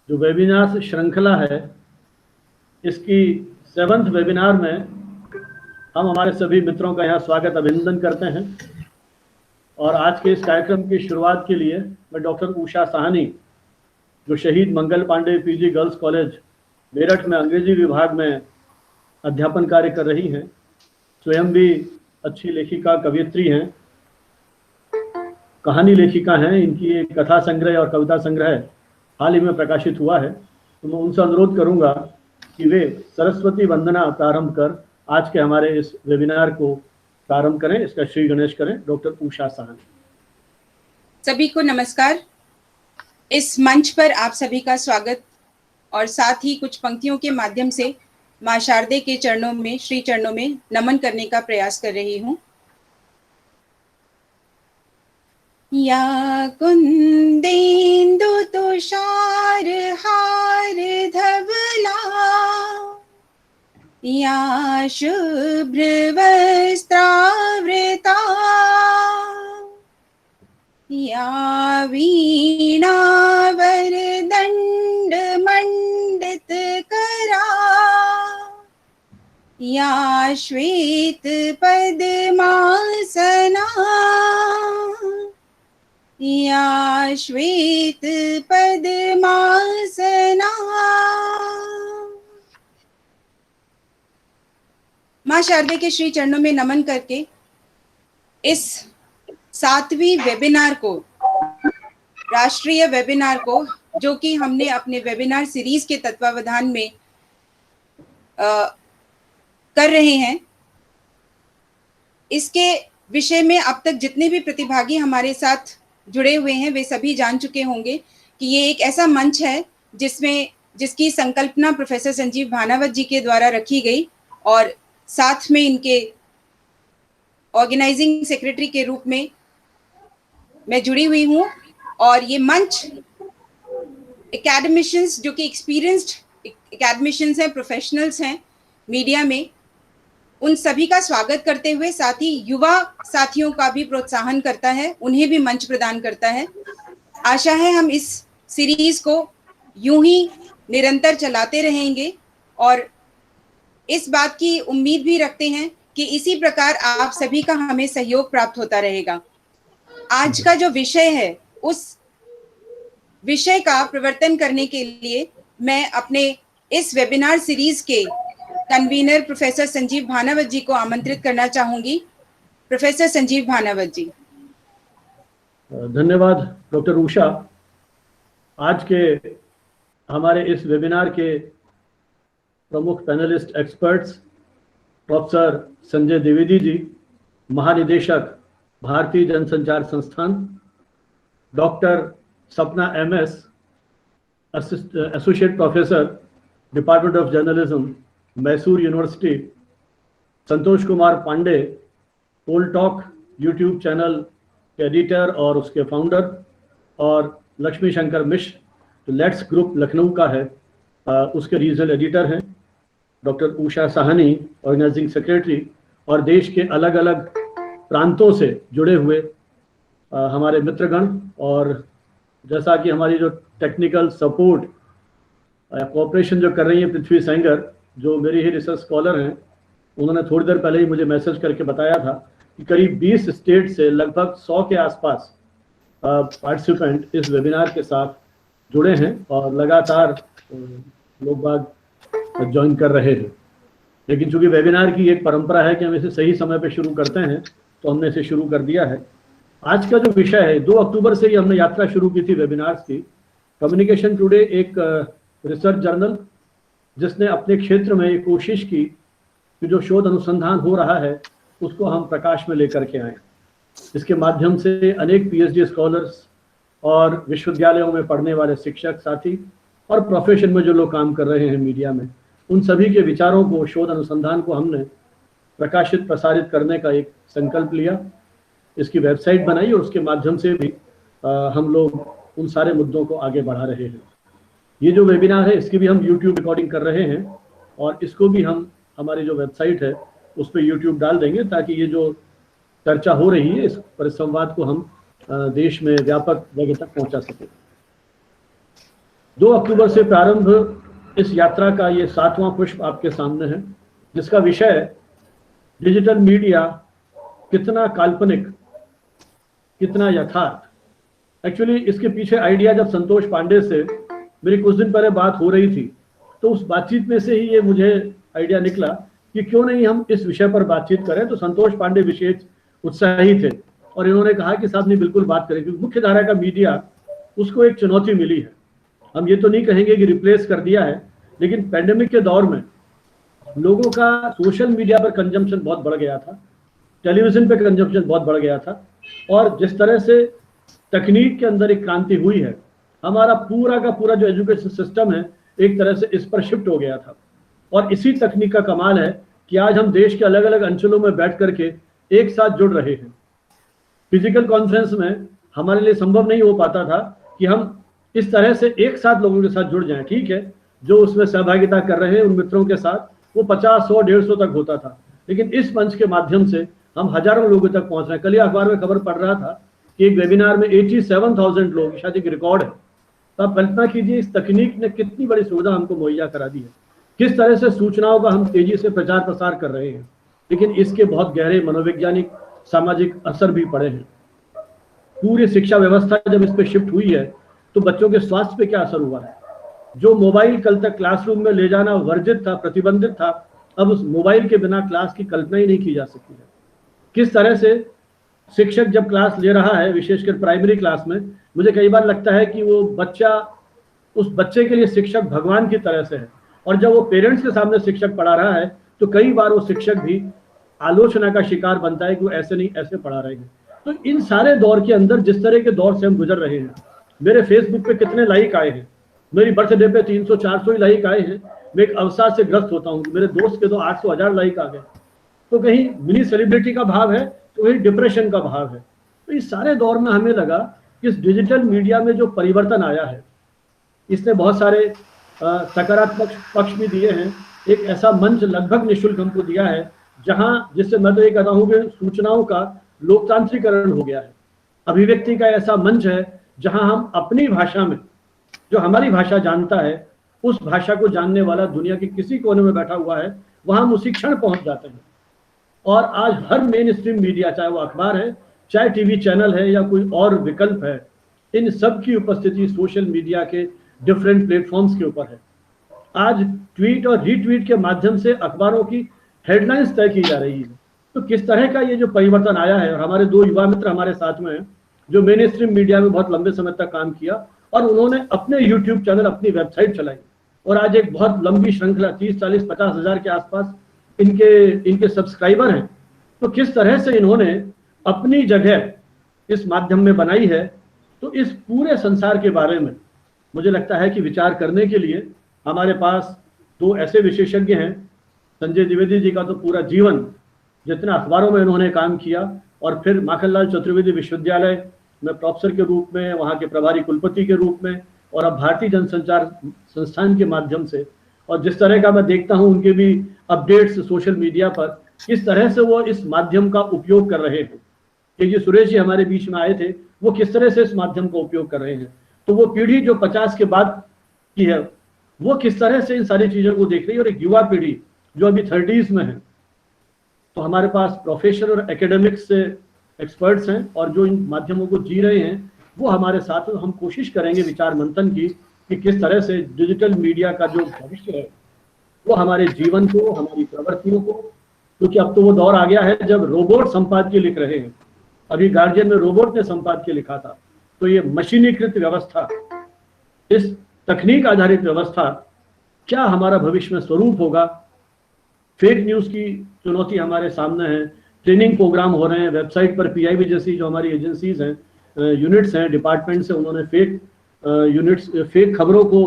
जो वेबिनार श्रृंखला है, इसकी 7th वेबिनार में हम हमारे सभी मित्रों का यहाँ स्वागत अभिनंदन करते हैं। और आज के इस कार्यक्रम की शुरुआत के लिए मैं डॉक्टर उषा साहनी, जो शहीद Mangal Pandey PG girls college Meerut में अंग्रेजी विभाग में अध्यापन कार्य कर रही हैं, स्वयं भी अच्छी लेखिका कवयित्री हैं, कहानी लेखिका हैं। इनकी एक कथा संग्रह और कविता संग्रह हाल ही में प्रकाशित हुआ है। तो मैं उनसे अनुरोध करूंगा कि वे सरस्वती वंदना प्रारंभ कर आज के हमारे इस वेबिनार को प्रारंभ करें। इसका श्री गणेश करें। डॉक्टर उषा साहनी। सभी को नमस्कार। इस मंच पर आप सभी का स्वागत और साथ ही कुछ पंक्तियों के माध्यम से मां शारदे के चरणों में, श्री चरणों में नमन करने का प्रयास कर रही हूँ। या कुंदेन्दु तुषार हार धवला, या शुभ्र वस्त्रावृता, या वीणा वरदंड मंडित करा, या श्वेत पद्मासना, या श्वेत पद्मासना। मां शारदे के श्री चरणों में नमन करके इस 7वीं वेबिनार को, राष्ट्रीय वेबिनार को, जो कि हमने अपने वेबिनार सीरीज के तत्वावधान में कर रहे हैं, इसके विषय में अब तक जितने भी प्रतिभागी हमारे साथ जुड़े हुए हैं वे सभी जान चुके होंगे कि ये एक ऐसा मंच है जिसकी संकल्पना प्रोफेसर संजीव भानावत जी के द्वारा रखी गई और साथ में इनके ऑर्गेनाइजिंग सेक्रेटरी के रूप में मैं जुड़ी हुई हूँ। और ये मंच एकेडमिशियंस, जो कि एक्सपीरियंस्ड एकेडमिशियंस हैं, प्रोफेशनल्स हैं मीडिया में, उन सभी का स्वागत करते हुए साथ ही युवा साथियों का भी प्रोत्साहन करता है, उन्हें भी मंच प्रदान करता है। आशा है हम इस सीरीज को यूं ही निरंतर चलाते रहेंगे और इस बात की उम्मीद भी रखते हैं कि इसी प्रकार आप सभी का हमें सहयोग प्राप्त होता रहेगा। आज का जो विषय है, उस विषय का प्रवर्तन करने के लिए मैं अपने इस वेबिनार सीरीज के कन्वीनर प्रोफेसर संजीव भानावत जी को आमंत्रित करना चाहूंगी। प्रोफेसर संजीव भानावत जी। धन्यवाद डॉक्टर उषा। आज के हमारे इस वेबिनार के प्रमुख panelist experts professor Sanjay Dwivedi ji, महानिदेशक Bharatiya Jansanchar Sansthan, doctor Sapna MS, associate professor department of journalism, Mysore university, Santosh Kumar Pandey, poll talk YouTube channel के एडिटर और उसके फाउंडर, और लक्ष्मी शंकर मिश्र, जो लेट्स ग्रुप लखनऊ का है, उसके रीजनल एडिटर हैं, doctor Usha Sahni, organising secretary, और देश के अलग अलग प्रांतों से जुड़े हुए हमारे मित्रगण, और जैसा कि हमारी जो टेक्निकल सपोर्ट कोऑपरेशन जो कर रही है पृथ्वी सेंगर, जो मेरी ही रिसर्च स्कॉलर हैं, उन्होंने थोड़ी देर पहले ही मुझे मैसेज करके बताया था कि करीब 20 स्टेट से लगभग 100 के आसपास पार्टिसिपेंट इस वेबिनार के साथ जुड़े हैं और लगातार लोग बाग ज्वाइन कर रहे हैं। लेकिन चूंकि वेबिनार की एक परंपरा है कि हम इसे सही समय पर शुरू करते हैं, तो हमने इसे शुरू कर दिया है। आज का जो विषय है, 2 अक्टूबर से ही हमने यात्रा शुरू की थी वेबिनार्स की। कम्युनिकेशन टुडे एक रिसर्च जर्नल, जिसने अपने क्षेत्र में एक कोशिश की कि जो शोध अनुसंधान हो रहा है उसको हम प्रकाश में लेकर के आए। इसके माध्यम से अनेक पीएचडी स्कॉलर्स और विश्वविद्यालयों में पढ़ने वाले शिक्षक साथी और प्रोफेशन में जो लोग काम कर रहे हैं मीडिया में, उन सभी के विचारों को, शोध अनुसंधान को हमने प्रकाशित प्रसारित करने का एक संकल्प लिया। इसकी वेबसाइट बनाई और उसके माध्यम से भी हम लोग उन सारे मुद्दों को आगे बढ़ा रहे हैं। ये जो वेबिनार है, इसकी भी हम YouTube रिकॉर्डिंग कर रहे हैं और इसको भी हम हमारी जो वेबसाइट है उस पर YouTube डाल देंगे, ताकि ये जो चर्चा हो रही है, इस परिसंवाद को हम देश में व्यापक जगह तक पहुंचा सकें। 2 अक्टूबर से प्रारंभ इस यात्रा का ये 7वां पुष्प आपके सामने है, जिसका विषय डिजिटल मीडिया कितना काल्पनिक, कितना यथार्थ। एक्चुअली इसके पीछे आइडिया जब संतोष पांडे से मेरी कुछ दिन पहले बात हो रही थी, तो उस बातचीत में से ही ये मुझे आइडिया निकला कि क्यों नहीं हम इस विषय पर बातचीत करें। तो संतोष पांडे विशेष उत्साही थे और इन्होंने कहा कि साहब नहीं, बिल्कुल बात करें, क्योंकि मुख्य धारा का मीडिया उसको एक चुनौती मिली है। हम ये तो नहीं कहेंगे कि रिप्लेस कर दिया है, लेकिन पैंडेमिक के दौर में लोगों का सोशल मीडिया पर कंजम्पशन बहुत बढ़ गया था, टेलीविजन पे कंजम्पशन बहुत बढ़ गया था, और जिस तरह से तकनीक के अंदर एक क्रांति हुई है, हमारा पूरा का पूरा जो एजुकेशन सिस्टम है एक तरह से इस पर शिफ्ट हो गया था। और इसी तकनीक का कमाल है कि आज हम देश के अलग अलग अंचलों में बैठ करके एक साथ जुड़ रहे हैं। फिजिकल कॉन्फ्रेंस में हमारे लिए संभव नहीं हो पाता था कि हम इस तरह से एक साथ लोगों के साथ जुड़ जाएं। ठीक है, जो उसमें सहभागिता कर रहे हैं उन मित्रों के साथ वो 50, 100, 150 तक होता था, लेकिन इस मंच के माध्यम से हम हजारों लोगों तक पहुंच रहे हैं। कल ही अखबार में खबर पढ़ रहा था कि एक वेबिनार में 87,000 लोग, शायद एक रिकॉर्ड है। तो आप कल्पना कीजिए इस तकनीक ने कितनी बड़ी सुविधा हमको मुहैया करा दी है, किस तरह से सूचनाओं का हम तेजी से प्रचार प्रसार कर रहे हैं, लेकिन इसके बहुत गहरे मनोवैज्ञानिक सामाजिक असर भी पड़े हैं। पूरी शिक्षा व्यवस्था जब इस पर शिफ्ट हुई है तो बच्चों के स्वास्थ्य पे क्या असर हुआ है। जो मोबाइल कल तक क्लासरूम में ले जाना वर्जित था, प्रतिबंधित था, अब उस मोबाइल के बिना क्लास की कल्पना ही नहीं की जा सकती है। किस तरह से शिक्षक जब क्लास ले रहा है, विशेषकर प्राइमरी क्लास में, मुझे कई बार लगता है कि वो बच्चा, उस बच्चे के लिए शिक्षक भगवान की तरह से है, और जब वो पेरेंट्स के सामने शिक्षक पढ़ा रहा है तो कई बार वो शिक्षक भी आलोचना का शिकार बनता है कि वो ऐसे नहीं ऐसे पढ़ा रहे हैं। तो इन सारे दौर के अंदर जिस तरह के दौर से हम गुजर रहे हैं, मेरे फेसबुक पे कितने लाइक आए हैं, मेरी बर्थडे पे 300, 400 ही लाइक आए हैं। मैं एक अवसाद से ग्रस्त होता हूँ, मेरे दोस्त के तो 800, 1000 लाइक आ गए। तो कहीं मिनी सेलिब्रिटी का भाव है तो कहीं डिप्रेशन का भाव है। तो इस सारे दौर में हमें लगा कि इस डिजिटल मीडिया में जो परिवर्तन आया है, इसने बहुत सारे सकारात्मक पक्ष भी दिए हैं। एक ऐसा मंच लगभग निःशुल्क हमको दिया है जहां, जिससे मैं तो ये कहता हूँ कि सूचनाओं का लोकतांत्रिकरण हो गया है। अभिव्यक्ति का ऐसा मंच है जहां हम अपनी भाषा में, जो हमारी भाषा जानता है, उस भाषा को जानने वाला दुनिया के किसी कोने में बैठा हुआ है, वहां हम उसी क्षण पहुंच जाते हैं। और आज हर मेन स्ट्रीम मीडिया, चाहे वो अखबार है, चाहे टीवी चैनल है या कोई और विकल्प है, इन सब की उपस्थिति सोशल मीडिया के डिफरेंट प्लेटफॉर्म्स के ऊपर है। आज ट्वीट और रीट्वीट के माध्यम से अखबारों की हेडलाइंस तय की जा रही है। तो किस तरह का ये जो परिवर्तन आया है, और हमारे 2 युवा मित्र हमारे साथ में हैं जो मेन स्ट्रीम मीडिया में बहुत लंबे समय तक काम किया, और उन्होंने अपने यूट्यूब चैनल, अपनी वेबसाइट चलाई, और आज एक बहुत लंबी श्रृंखला 30, 40, 50 हजार के आसपास इनके सब्सक्राइबर हैं। तो किस तरह से इन्होंने अपनी जगह इस माध्यम में बनाई है। तो इस पूरे संसार के बारे में मुझे लगता है कि विचार करने के लिए हमारे पास 2 ऐसे विशेषज्ञ हैं। संजय द्विवेदी जी का तो पूरा जीवन, जितना अखबारों में इन्होंने काम किया, और फिर माखनलाल चतुर्वेदी विश्वविद्यालय में प्रोफेसर के रूप में, वहाँ के प्रभारी कुलपति के रूप में, और अब भारतीय जनसंचार संस्थान के माध्यम से, और जिस तरह का मैं देखता हूँ उनके भी अपडेट्स सोशल मीडिया पर, किस तरह से वो इस माध्यम का उपयोग कर रहे हैं। कि जी सुरेश जी हमारे बीच में आए थे, वो किस तरह से इस माध्यम का उपयोग कर रहे हैं। तो वो पीढ़ी जो 50 के बाद की है, वो किस तरह से इन सारी चीज़ों को देख रही है, और एक युवा पीढ़ी जो अभी 30s में है। तो हमारे पास प्रोफेशनल और एकेडमिक्स से एक्सपर्ट्स हैं, और जो इन माध्यमों को जी रहे हैं वो हमारे साथ हैं। हम कोशिश करेंगे विचार मंथन की कि किस तरह से डिजिटल मीडिया का जो भविष्य है वो हमारे जीवन को, हमारी प्रवृत्तियों को, क्योंकि अब तो वो दौर आ गया है जब रोबोट संपादकीय लिख रहे हैं। अभी गार्जियन में रोबोट ने संपादकीय लिखा था। तो ये मशीनीकृत व्यवस्था, इस तकनीक आधारित व्यवस्था, क्या हमारा भविष्य में स्वरूप होगा। फेक न्यूज़ की चुनौती हमारे सामने है। ट्रेनिंग प्रोग्राम हो रहे हैं वेबसाइट पर। पीआईबी जैसी जो हमारी एजेंसीज हैं, यूनिट्स हैं, डिपार्टमेंट्स हैं, उन्होंने फेक खबरों को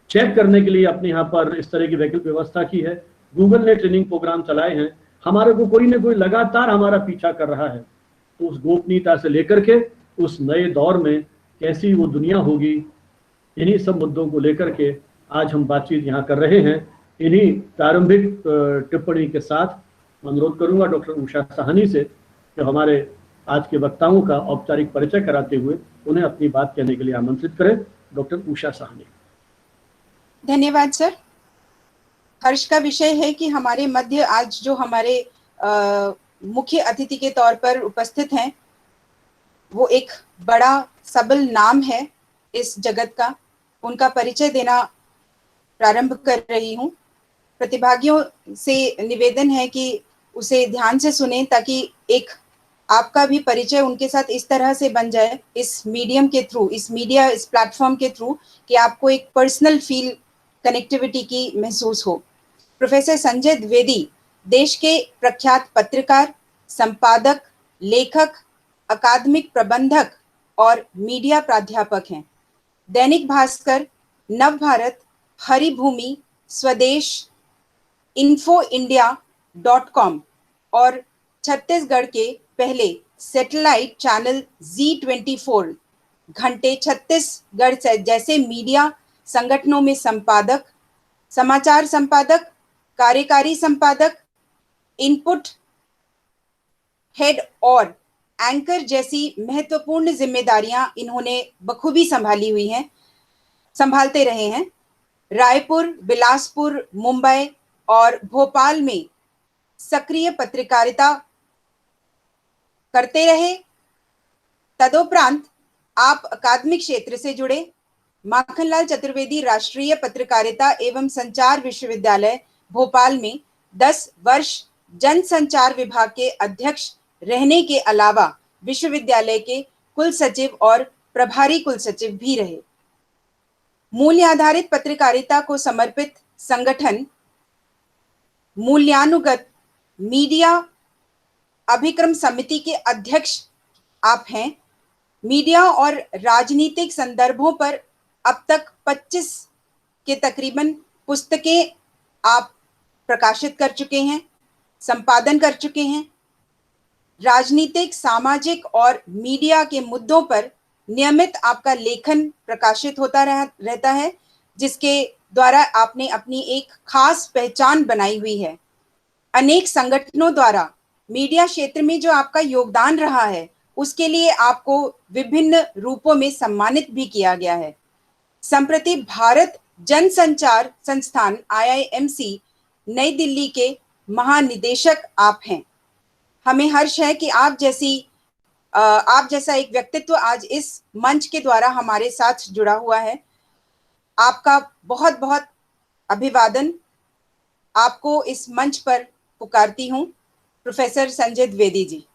चेक करने के लिए अपने यहाँ पर इस तरह की वैकल्पिक व्यवस्था की है। गूगल ने ट्रेनिंग प्रोग्राम चलाए हैं। हमारे को कोई ना कोई लगातार हमारा पीछा कर रहा है। तो उस गोपनीयता से लेकर के उस नए दौर में कैसी वो दुनिया होगी, इन्हीं सब मुद्दों को लेकर के आज हम बातचीत यहाँ कर रहे हैं। इन्हीं प्रारंभिक टिप्पणी के साथ अनुरोध करूंगा डॉक्टर उषा साहनी से कि हमारे आज के वक्ताओं का औपचारिक परिचय कराते हुए उन्हें अपनी बात कहने के लिए आमंत्रित करें। डॉक्टर उषा साहनी। धन्यवाद सर। हर्ष का विषय है कि हमारे मध्य आज जो हमारे मुख्य अतिथि के तौर पर उपस्थित हैं, वो एक बड़ा सबल नाम है इस जगत का। उनका परिचय देना प्रारंभ कर रही हूँ। प्रतिभागियों से निवेदन है कि उसे ध्यान से सुने, ताकि एक आपका भी परिचय उनके साथ इस तरह से बन जाए, इस मीडियम के थ्रू, इस मीडिया, इस प्लेटफॉर्म के थ्रू, कि आपको एक पर्सनल फील, कनेक्टिविटी की महसूस हो। प्रोफेसर संजय द्विवेदी देश के प्रख्यात पत्रकार, संपादक, लेखक, अकादमिक प्रबंधक और मीडिया प्राध्यापक हैं। दैनिक भास्कर, नवभारत, हरिभूमि, स्वदेश, infoindia.com और छत्तीसगढ़ के पहले सैटेलाइट चैनल Z24 घंटे छत्तीसगढ़ जैसे मीडिया संगठनों में संपादक, समाचार संपादक, कार्यकारी संपादक, इनपुट हेड और एंकर जैसी महत्वपूर्ण जिम्मेदारियां इन्होंने बखूबी संभालते रहे हैं। रायपुर, बिलासपुर, मुंबई और भोपाल में सक्रिय पत्रकारिता करते रहे। तदोपरांत आप अकादमिक क्षेत्र से जुड़े। माखनलाल चतुर्वेदी राष्ट्रीय पत्रकारिता एवं संचार विश्वविद्यालय भोपाल में 10 वर्ष जनसंचार विभाग के अध्यक्ष रहने के अलावा विश्वविद्यालय के कुल सचिव और प्रभारी कुल सचिव भी रहे। मूल्य आधारित पत्रकारिता को समर्पित संगठन मूल्यानुगत मीडिया अभिक्रम समिति के अध्यक्ष आप हैं। मीडिया और राजनीतिक संदर्भों पर अब तक 25 के तकरीबन पुस्तकें आप प्रकाशित कर चुके हैं, संपादन कर चुके हैं। राजनीतिक, सामाजिक और मीडिया के मुद्दों पर नियमित आपका लेखन प्रकाशित होता रहता है, जिसके द्वारा आपने अपनी एक खास पहचान बनाई हुई है। अनेक संगठनों द्वारा मीडिया क्षेत्र में जो आपका योगदान रहा है, उसके लिए आपको विभिन्न रूपों में सम्मानित भी किया गया है। संप्रति भारत जनसंचार संस्थान IIMC नई दिल्ली के महानिदेशक आप हैं। हमें हर्ष है कि आप जैसा एक व्यक्तित्व आज इस मंच के द्वारा हमारे साथ जुड़ा हुआ है। आपका बहुत बहुत अभिवादन। आपको इस मंच पर पुकारती हूँ, professor Sanjay Dwivedi ji.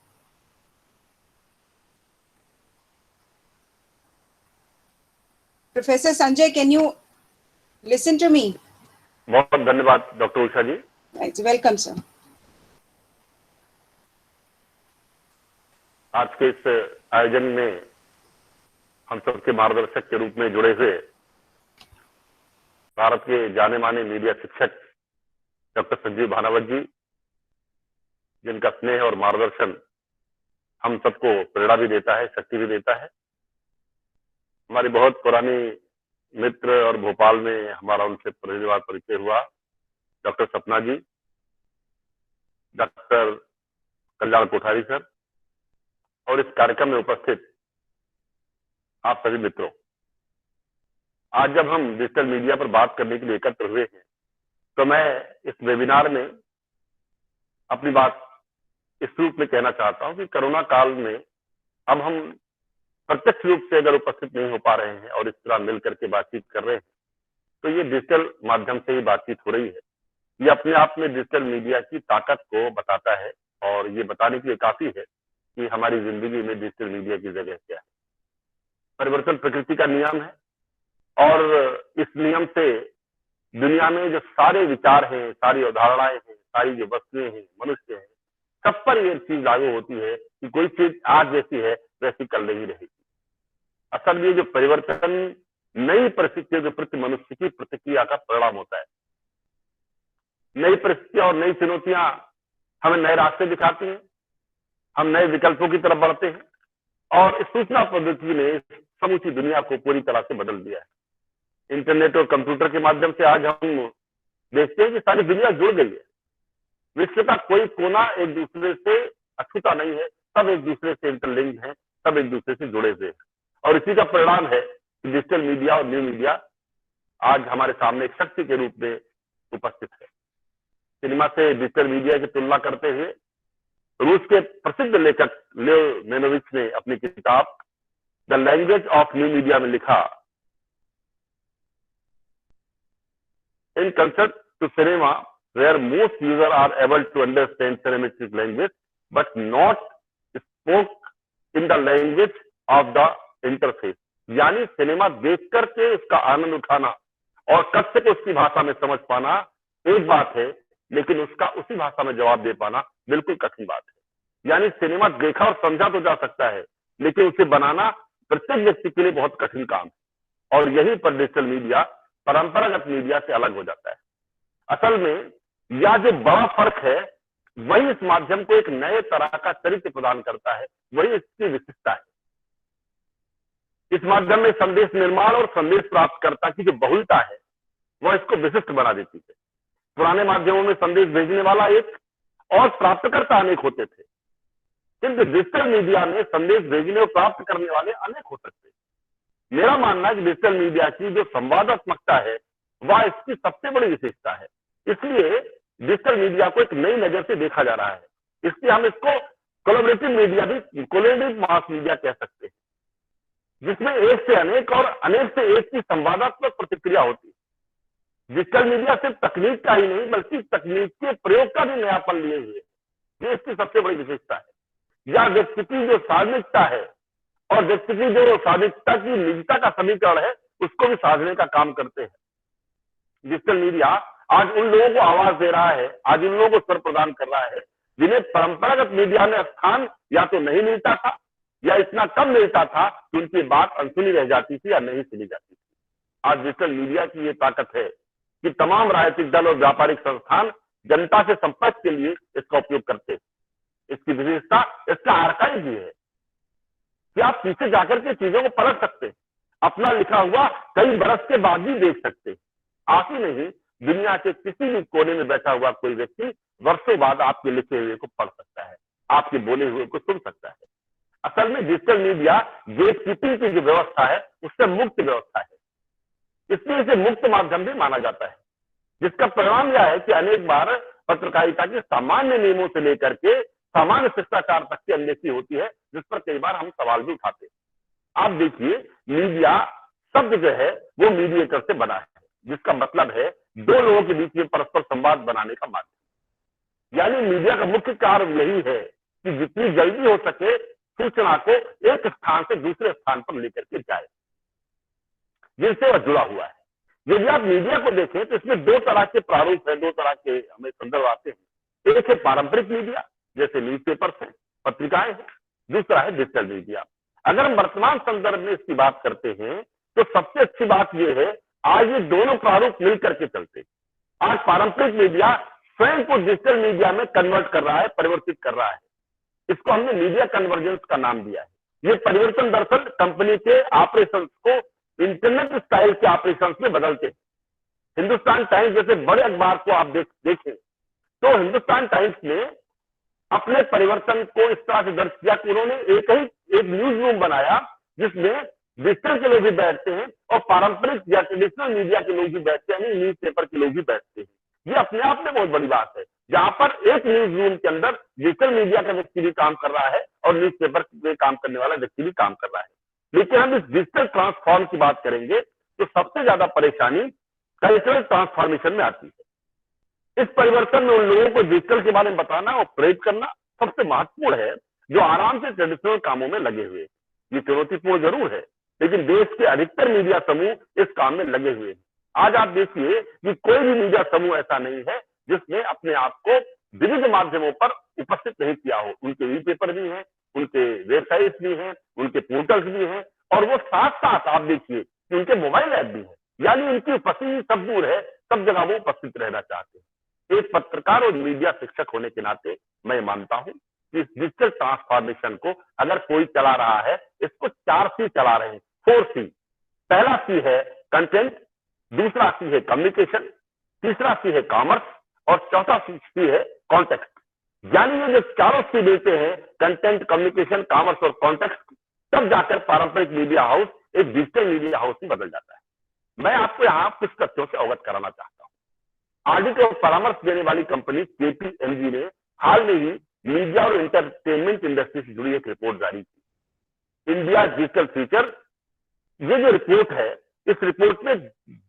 Professor Sanjay, can you listen to me? बहुत धन्यवाद doctor Usha ji. Welcome sir. आज के इस आयोजन में हम सबके मार्गदर्शक के रूप में जुड़े हुए भारत के जाने माने मीडिया शिक्षक डॉक्टर संजीव भानावत जी, जिनका स्नेह और मार्गदर्शन हम सबको प्रेरणा भी देता है, शक्ति भी देता है। हमारी बहुत पुरानी मित्र और भोपाल में हमारा उनसे पहली बार परिचय हुआ डॉक्टर सपना जी, डॉक्टर कल्याण कोठारी सर, और इस कार्यक्रम में उपस्थित आप सभी मित्रों। आज जब हम डिजिटल मीडिया पर बात करने के लिए एकत्र हुए हैं, तो मैं इस वेबिनार में अपनी बात इस रूप में कहना चाहता हूं कि कोरोना काल में अब हम प्रत्यक्ष रूप से अगर उपस्थित नहीं हो पा रहे हैं और इस तरह मिल करके बातचीत कर रहे हैं, तो ये डिजिटल माध्यम से ही बातचीत हो रही है। ये अपने आप में डिजिटल मीडिया की ताकत को बताता है और ये बताने के लिए काफी है कि हमारी जिंदगी में डिजिटल मीडिया की जगह क्या है। परिवर्तन प्रकृति का नियम है और इस नियम से दुनिया में जो सारे विचार हैं, सारी अवधारणाएं हैं, सारी जो वस्तुएं हैं, मनुष्य हैं, सब पर यह चीज लागू होती है कि कोई चीज आज जैसी है वैसी कल नहीं रहेगी। असल में जो परिवर्तन नई परिस्थितियों के प्रति मनुष्य की प्रतिक्रिया का परिणाम होता है। नई परिस्थितियां और नई चुनौतियां हमें नए रास्ते दिखाती हैं, हम नए विकल्पों की तरफ बढ़ते हैं और इस सूचना प्रौद्योगिकी ने समूची दुनिया को पूरी तरह से बदल दिया है। इंटरनेट और कंप्यूटर के माध्यम से आज हम देखते हैं कि सारी दुनिया जुड़ गई है। विश्व का कोई कोना एक दूसरे से अछूता नहीं है, सब एक दूसरे से इंटरलिंक्ड है, सब एक दूसरे से जुड़े हुए हैं और इसी का परिणाम है कि डिजिटल मीडिया और न्यू मीडिया आज हमारे सामने एक शक्ति के रूप में उपस्थित है। सिनेमा से डिजिटल मीडिया की तुलना करते हुए रूस के प्रसिद्ध लेखक लेव मेनोविच ने अपनी किताब the language of new media में लिखा, in contrast to cinema where most users are able to understand cinematic language but not spoke in the language of the interface। यानी सिनेमा देख करके उसका आनंद उठाना और कब से उसकी भाषा में समझ पाना एक बात है, लेकिन उसका उसी भाषा में जवाब दे पाना बिल्कुल कठिन बात है। यानी सिनेमा देखा और समझा तो जा सकता है, लेकिन उसे बनाना प्रत्येक व्यक्ति के लिए बहुत कठिन काम है। और यहीं पर डिजिटल मीडिया परंपरागत मीडिया से अलग हो जाता है। असल में यह जो बड़ा फर्क है वही इस माध्यम को एक नए तरह का चरित्र प्रदान करता है, वही इसकी विशिष्टता है। इस माध्यम में संदेश निर्माण और संदेश प्राप्तकर्ता की जो बहुलता है वह इसको विशिष्ट बना देती है। पुराने माध्यमों में संदेश भेजने वाला एक और प्राप्तकर्ता अनेक होते थे, किंतु डिजिटल मीडिया में संदेश भेजने और प्राप्त करने वाले अनेक हो सकते हैं। मेरा मानना है कि डिजिटल मीडिया की जो संवादात्मकता है वह इसकी सबसे बड़ी विशेषता है। इसलिए डिजिटल मीडिया को एक नई नजर से देखा जा रहा है। इसलिए हम इसको कोलैबोरेटिव मीडिया भी, कोलैबोरेटिव मास मीडिया कह सकते हैं, जिसमें एक से अनेक और अनेक से एक की संवादात्मक प्रतिक्रिया होती है। डिजिटल मीडिया सिर्फ तकनीक का ही नहीं बल्कि तकनीक के प्रयोग का भी नयापन लिए हुए, ये इसकी सबसे बड़ी विशेषता है। या व्यक्ति की जो सार्वजनिकता है और व्यक्ति की जो सार्वजनिकता की निजता का समीकरण है उसको भी साधने का काम करते हैं। डिजिटल मीडिया आज उन लोगों को आवाज दे रहा है, आज उन लोगों को स्वर प्रदान कर रहा है जिन्हें परंपरागत मीडिया में स्थान या तो नहीं मिलता था या इतना कम मिलता था कि उनकी बात अनसुनी रह जाती थी या नहीं सुनी जाती थी। आज डिजिटल मीडिया की ये ताकत है कि तमाम राजनीतिक दल और व्यापारिक संस्थान जनता से संपर्क के लिए इसका उपयोग करते हैं। इसकी विशेषता इसका आर्काइव भी है कि आप पीछे जाकर के चीजों को पढ़ सकते हैं, अपना लिखा हुआ कई बरस के बाद भी देख सकते हैं। आप ही नहीं, दुनिया के किसी भी कोने में बैठा हुआ कोई व्यक्ति वर्षों बाद आपके लिखे हुए को पढ़ सकता है, आपके बोले हुए को सुन सकता है। असल में डिजिटल मीडिया गेट कीपिंग की जो व्यवस्था है उससे मुक्त व्यवस्था है, इसलिए इसे मुक्त माध्यम भी माना जाता है, जिसका परिणाम यह है कि अनेक बार पत्रकारिता के सामान्य नियमों से लेकर के सामान्य शिष्टाचार तक की अनदेखी होती है, जिस पर कई बार हम सवाल भी उठाते हैं। आप देखिए, मीडिया शब्द जो है वो मीडिएटर से बना है, जिसका मतलब है दो लोगों के बीच में परस्पर संवाद बनाने का माध्यम। यानी मीडिया का मुख्य कार्य यही है कि जितनी जल्दी हो सके सूचना को एक स्थान से दूसरे स्थान पर लेकर के जाए, जिनसे वह जुड़ा हुआ है। यदि आप मीडिया को देखें तो इसमें दो तरह के प्रारूप है, दो तरह के हमें संदर्भ आते हैं। एक है पारंपरिक मीडिया, जैसे न्यूज़पेपर्स हैं, पत्रिकाएं हैं। दूसरा है डिजिटल मीडिया। अगर हम वर्तमान संदर्भ में इसकी बात करते हैं तो सबसे अच्छी बात यह है आज ये दोनों प्रारूप मिलकर के चलते। आज पारंपरिक मीडिया स्वयं को डिजिटल मीडिया में कन्वर्ट कर रहा है, परिवर्तित कर रहा है। इसको हमने मीडिया कन्वर्जेंस का नाम दिया है। ये परिवर्तन दरअसल कंपनी के ऑपरेशंस को इंटरनेट स्टाइल के ऑपरेशंस में बदलते हैं। हिंदुस्तान टाइम्स जैसे बड़े अखबार को आप देखें तो हिंदुस्तान टाइम्स ने अपने परिवर्तन को इस तरह से दर्ज किया कि उन्होंने एक न्यूज रूम बनाया जिसमें डिजिटल के लोग भी बैठते हैं और पारंपरिक या ट्रेडिशनल मीडिया के लोग भी बैठते हैं, न्यूज पेपर के लोग भी बैठते हैं। ये अपने आप में बहुत बड़ी बात है, जहां पर एक न्यूज रूम के अंदर डिजिटल मीडिया का व्यक्ति भी काम कर रहा है और न्यूज पेपर में काम करने वाला व्यक्ति भी काम कर रहा है। लेकिन हम इस डिजिटल ट्रांसफॉर्म की बात करेंगे तो सबसे ज्यादा परेशानी कल्चरल ट्रांसफॉर्मेशन में आती है। इस परिवर्तन में उन लोगों को डिजिटल के बारे में बताना और प्रेरित करना सबसे महत्वपूर्ण है जो आराम से ट्रेडिशनल कामों में लगे हुए। ये चुनौतीपूर्ण जरूर है, लेकिन देश के अधिकतर मीडिया समूह इस काम में लगे हुए हैं। आज आप देखिए कि कोई भी मीडिया समूह ऐसा नहीं है जिसने अपने आप को विविध माध्यमों पर उपस्थित नहीं किया हो। उनके ई पेपर भी हैं, उनके वेबसाइट भी हैं, उनके पोर्टल्स भी हैं, और वो साथ साथ आप देखिए कि उनके मोबाइल ऐप भी है। यानी उनकी उपस्थिति सब दूर है, सब जगह वो उपस्थित रहना चाहते हैं। एक पत्रकार और मीडिया शिक्षक होने के नाते मैं मानता हूं कि इस डिजिटल ट्रांसफॉर्मेशन को अगर कोई चला रहा है, इसको 4 सी चला रहे हैं, 4 सी। पहला सी है कंटेंट, दूसरा सी है कम्युनिकेशन, तीसरा सी है कॉमर्स और चौथा सी है कॉन्टेक्स्ट। यानी ये जो चारों सी देते हैं, कंटेंट, कम्युनिकेशन, कॉमर्स और कॉन्टेक्स्ट, तब जाकर पारंपरिक मीडिया हाउस एक डिजिटल मीडिया हाउस में बदल जाता है। मैं आपको यहाँ कुछ तथ्यों से अवगत कराना चाहता हूँ। ऑडिट और परामर्श देने वाली कंपनी KPMG ने हाल में ही मीडिया और एंटरटेनमेंट इंडस्ट्री से जुड़ी एक रिपोर्ट जारी की, इंडिया डिजिटल फ्यूचर। ये जो रिपोर्ट है, इस रिपोर्ट में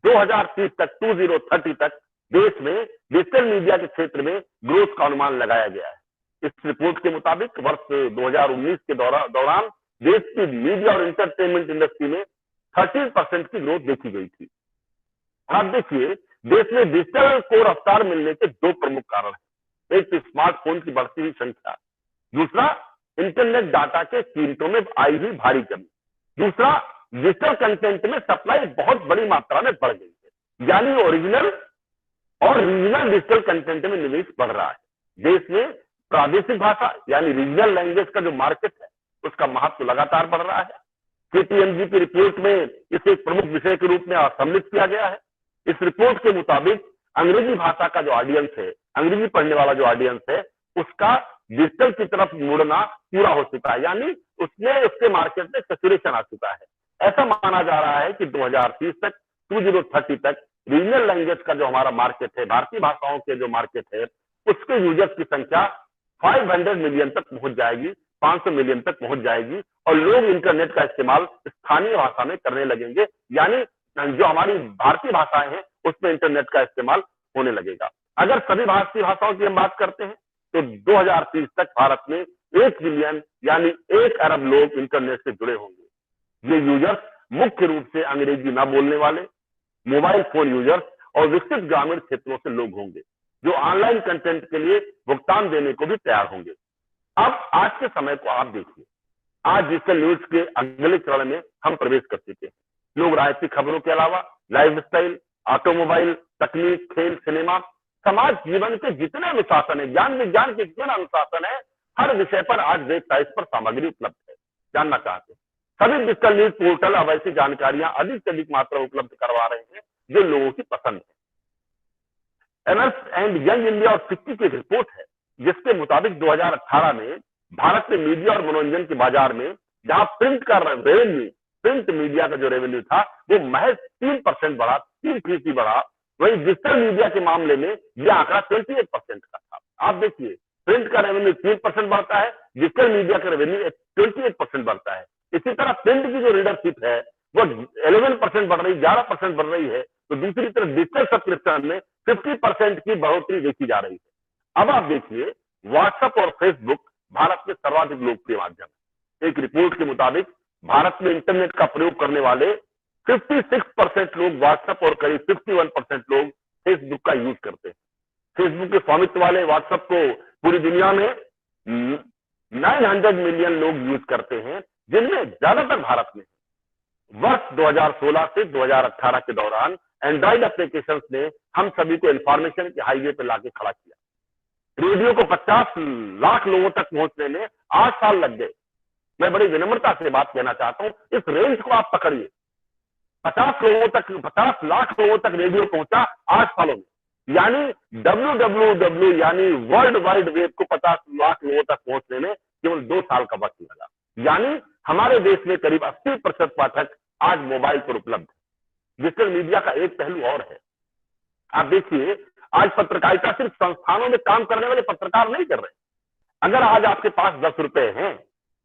2030 तक 2030 तक देश में डिजिटल मीडिया के क्षेत्र में ग्रोथ का अनुमान लगाया गया है। इस रिपोर्ट के मुताबिक वर्ष 2019 के दौरान देश की मीडिया और एंटरटेनमेंट इंडस्ट्री में 13% की ग्रोथ देखी गई थी। आप देखिए, देश में डिजिटल को रफ्तार मिलने के दो प्रमुख कारण हैं। एक तो स्मार्टफोन की बढ़ती हुई संख्या, दूसरा इंटरनेट डाटा के कीमतों में आई हुई भारी कमी, दूसरा डिजिटल कंटेंट में सप्लाई बहुत बड़ी मात्रा में बढ़ गई है, यानी ओरिजिनल और रीजनल डिजिटल कंटेंट में निवेश बढ़ रहा है। देश में प्रादेशिक भाषा यानी रीजनल लैंग्वेज का जो मार्केट है, उसका महत्व लगातार बढ़ रहा है। KPMG की रिपोर्ट में इसे एक प्रमुख विषय के रूप में सम्मिलित किया गया है। इस रिपोर्ट के मुताबिक अंग्रेजी भाषा का जो ऑडियंस है, अंग्रेजी पढ़ने वाला जो ऑडियंस है, उसका डिजिटल की तरफ मुड़ना पूरा हो चुका है, यानी उसमें उसके मार्केट में सैचुरेशन आ चुका है। ऐसा माना जा रहा है कि 2030 तक 2030 तक रीजनल लैंग्वेज का जो हमारा मार्केट है, भारतीय भाषाओं के जो मार्केट है, उसके यूजर्स की संख्या 500 मिलियन तक पहुंच जाएगी, 500 मिलियन तक पहुंच जाएगी और लोग इंटरनेट का इस्तेमाल स्थानीय भाषा में करने लगेंगे, यानी जो हमारी भारतीय भाषाएं हैं उसमें इंटरनेट का इस्तेमाल होने लगेगा। अगर सभी भारतीय भाषाओं की हम बात करते हैं तो 2030 तक भारत में 1 बिलियन यानी 1 अरब लोग इंटरनेट से जुड़े होंगे। ये यूजर्स मुख्य रूप से अंग्रेजी न बोलने वाले, मोबाइल फोन यूजर्स और विकसित ग्रामीण क्षेत्रों से लोग होंगे, जो ऑनलाइन कंटेंट के लिए भुगतान देने को भी तैयार होंगे। अब आज के समय को आप देखिए, आज डिजिटल न्यूज के अगले चरण में हम प्रवेश कर चुके हैं। लोग राजनीतिक खबरों के अलावा लाइफस्टाइल, ऑटोमोबाइल, तकनीक, खेल, सिनेमा, समाज जीवन के जितने अनुशासन है, ज्ञान विज्ञान के जितने अनुशासन है, हर विषय पर आज वेबसाइट पर सामग्री उपलब्ध है। जानना चाहते हैं, सभी डिजिटल न्यूज पोर्टल अब ऐसी जानकारियां अधिक से अधिक मात्रा उपलब्ध करवा रहे हैं जो लोगों की पसंद है। एनर्स एंड यंग इंडिया और FICCI की रिपोर्ट है, जिसके मुताबिक 2018 में भारत में मीडिया और मनोरंजन के बाजार में जहां प्रिंट मीडिया का जो रेवेन्यू था वो महज 3% बढ़ा, 3% बढ़ा, वहीं डिजिटल मीडिया के मामले में यह आंकड़ा 28% का था। आप देखिए, प्रिंट का रेवेन्यू 3% बढ़ता है, डिजिटल मीडिया का रेवेन्यू 28% बढ़ता है। इसी तरह प्रिंट की जो रीडरशिप है वो 11% बढ़ रही, 11% बढ़ रही है, तो दूसरी तरफ डिजिटल सब्सक्रिप्शन में 50% की बढ़ोतरी देखी जा रही है। अब आप देखिए, व्हाट्सएप और फेसबुक भारत में सर्वाधिक लोकप्रिय माध्यम है। एक रिपोर्ट के मुताबिक भारत में इंटरनेट का प्रयोग करने वाले 56% लोग व्हाट्सएप और करीब 51% लोग फेसबुक का यूज करते हैं। फेसबुक के स्वामित्व वाले व्हाट्सएप को पूरी दुनिया में 900 मिलियन लोग यूज करते हैं, जिनमें ज्यादातर भारत में। वर्ष 2016 से 2018 के दौरान एंड्रॉइड एप्लीकेशंस ने हम सभी को इंफॉर्मेशन के हाईवे पर लाके खड़ा किया। रेडियो को 50 लाख लोगों तक पहुंचने में 8 साल लग गए। मैं बड़ी विनम्रता से बात कहना चाहता हूं, इस रेंज को आप पकड़िए, 50 लाख लोगों तक रेडियो पहुंचा 8 सालों में, यानी WWW यानी वर्ल्ड वाइड वेब को 50 लाख लोगों तक पहुंचने में केवल 2 साल का वक्त लगा। यानी हमारे देश में करीब 80% पाठक आज मोबाइल पर उपलब्ध है। डिजिटल मीडिया का एक पहलू और है, आप देखिए, आज पत्रकारिता सिर्फ संस्थानों में काम करने वाले पत्रकार नहीं कर रहे। अगर आज आपके पास 10 रुपए हैं,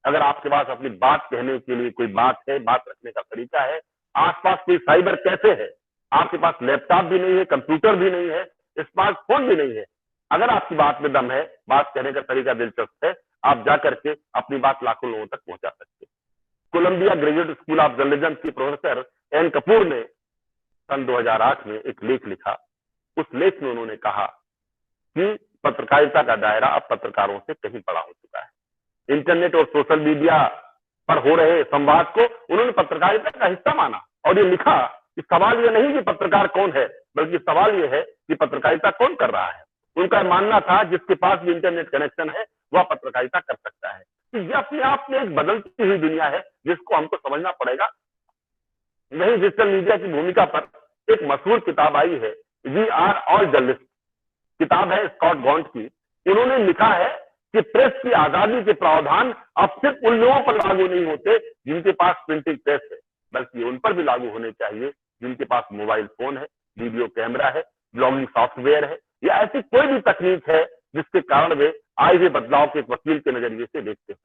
अगर आपके पास अपनी बात कहने के लिए कोई बात है, बात रखने का तरीका है, आसपास कोई साइबर कैफे है, आपके पास लैपटॉप भी नहीं है, कंप्यूटर भी नहीं है, स्मार्टफोन भी नहीं है, अगर आपकी बात में दम है, बात कहने का तरीका दिलचस्प है, आप जाकर के अपनी बात लाखों लोगों तक पहुंचा सकते हैं। Columbia Graduate School of Journalism की प्रोफेसर एन कपूर ने सन 2008 में एक लेख लिखा। उस लेख में उन्होंने कहा कि पत्रकारिता का दायरा अब पत्रकारों से कहीं बड़ा हो चुका है। इंटरनेट और सोशल मीडिया पर हो रहे संवाद को उन्होंने पत्रकारिता का हिस्सा माना और ये लिखा कि सवाल ये नहीं कि पत्रकार कौन है, बल्कि सवाल ये है कि पत्रकारिता कौन कर रहा है। उनका मानना था जिसके पास भी इंटरनेट कनेक्शन है वह पत्रकारिता कर सकता है। तो यह अपने आप में एक बदलती हुई दुनिया है जिसको हमको समझना पड़ेगा। वही डिजिटल मीडिया की भूमिका पर एक मशहूर किताब आई है, वी आर ऑल जर्नलिस्ट, किताब है स्कॉट गॉन्ट की। उन्होंने लिखा है कि प्रेस की आजादी के प्रावधान अब सिर्फ उन लोगों पर लागू नहीं होते जिनके पास प्रिंटिंग प्रेस है, बल्कि उन पर भी लागू होने चाहिए जिनके पास मोबाइल फोन है, वीडियो कैमरा है, ब्लॉगिंग सॉफ्टवेयर है, या ऐसी कोई भी तकनीक है जिसके कारण वे आए हुए बदलाव के एक वकील के नजरिए से देखते हैं।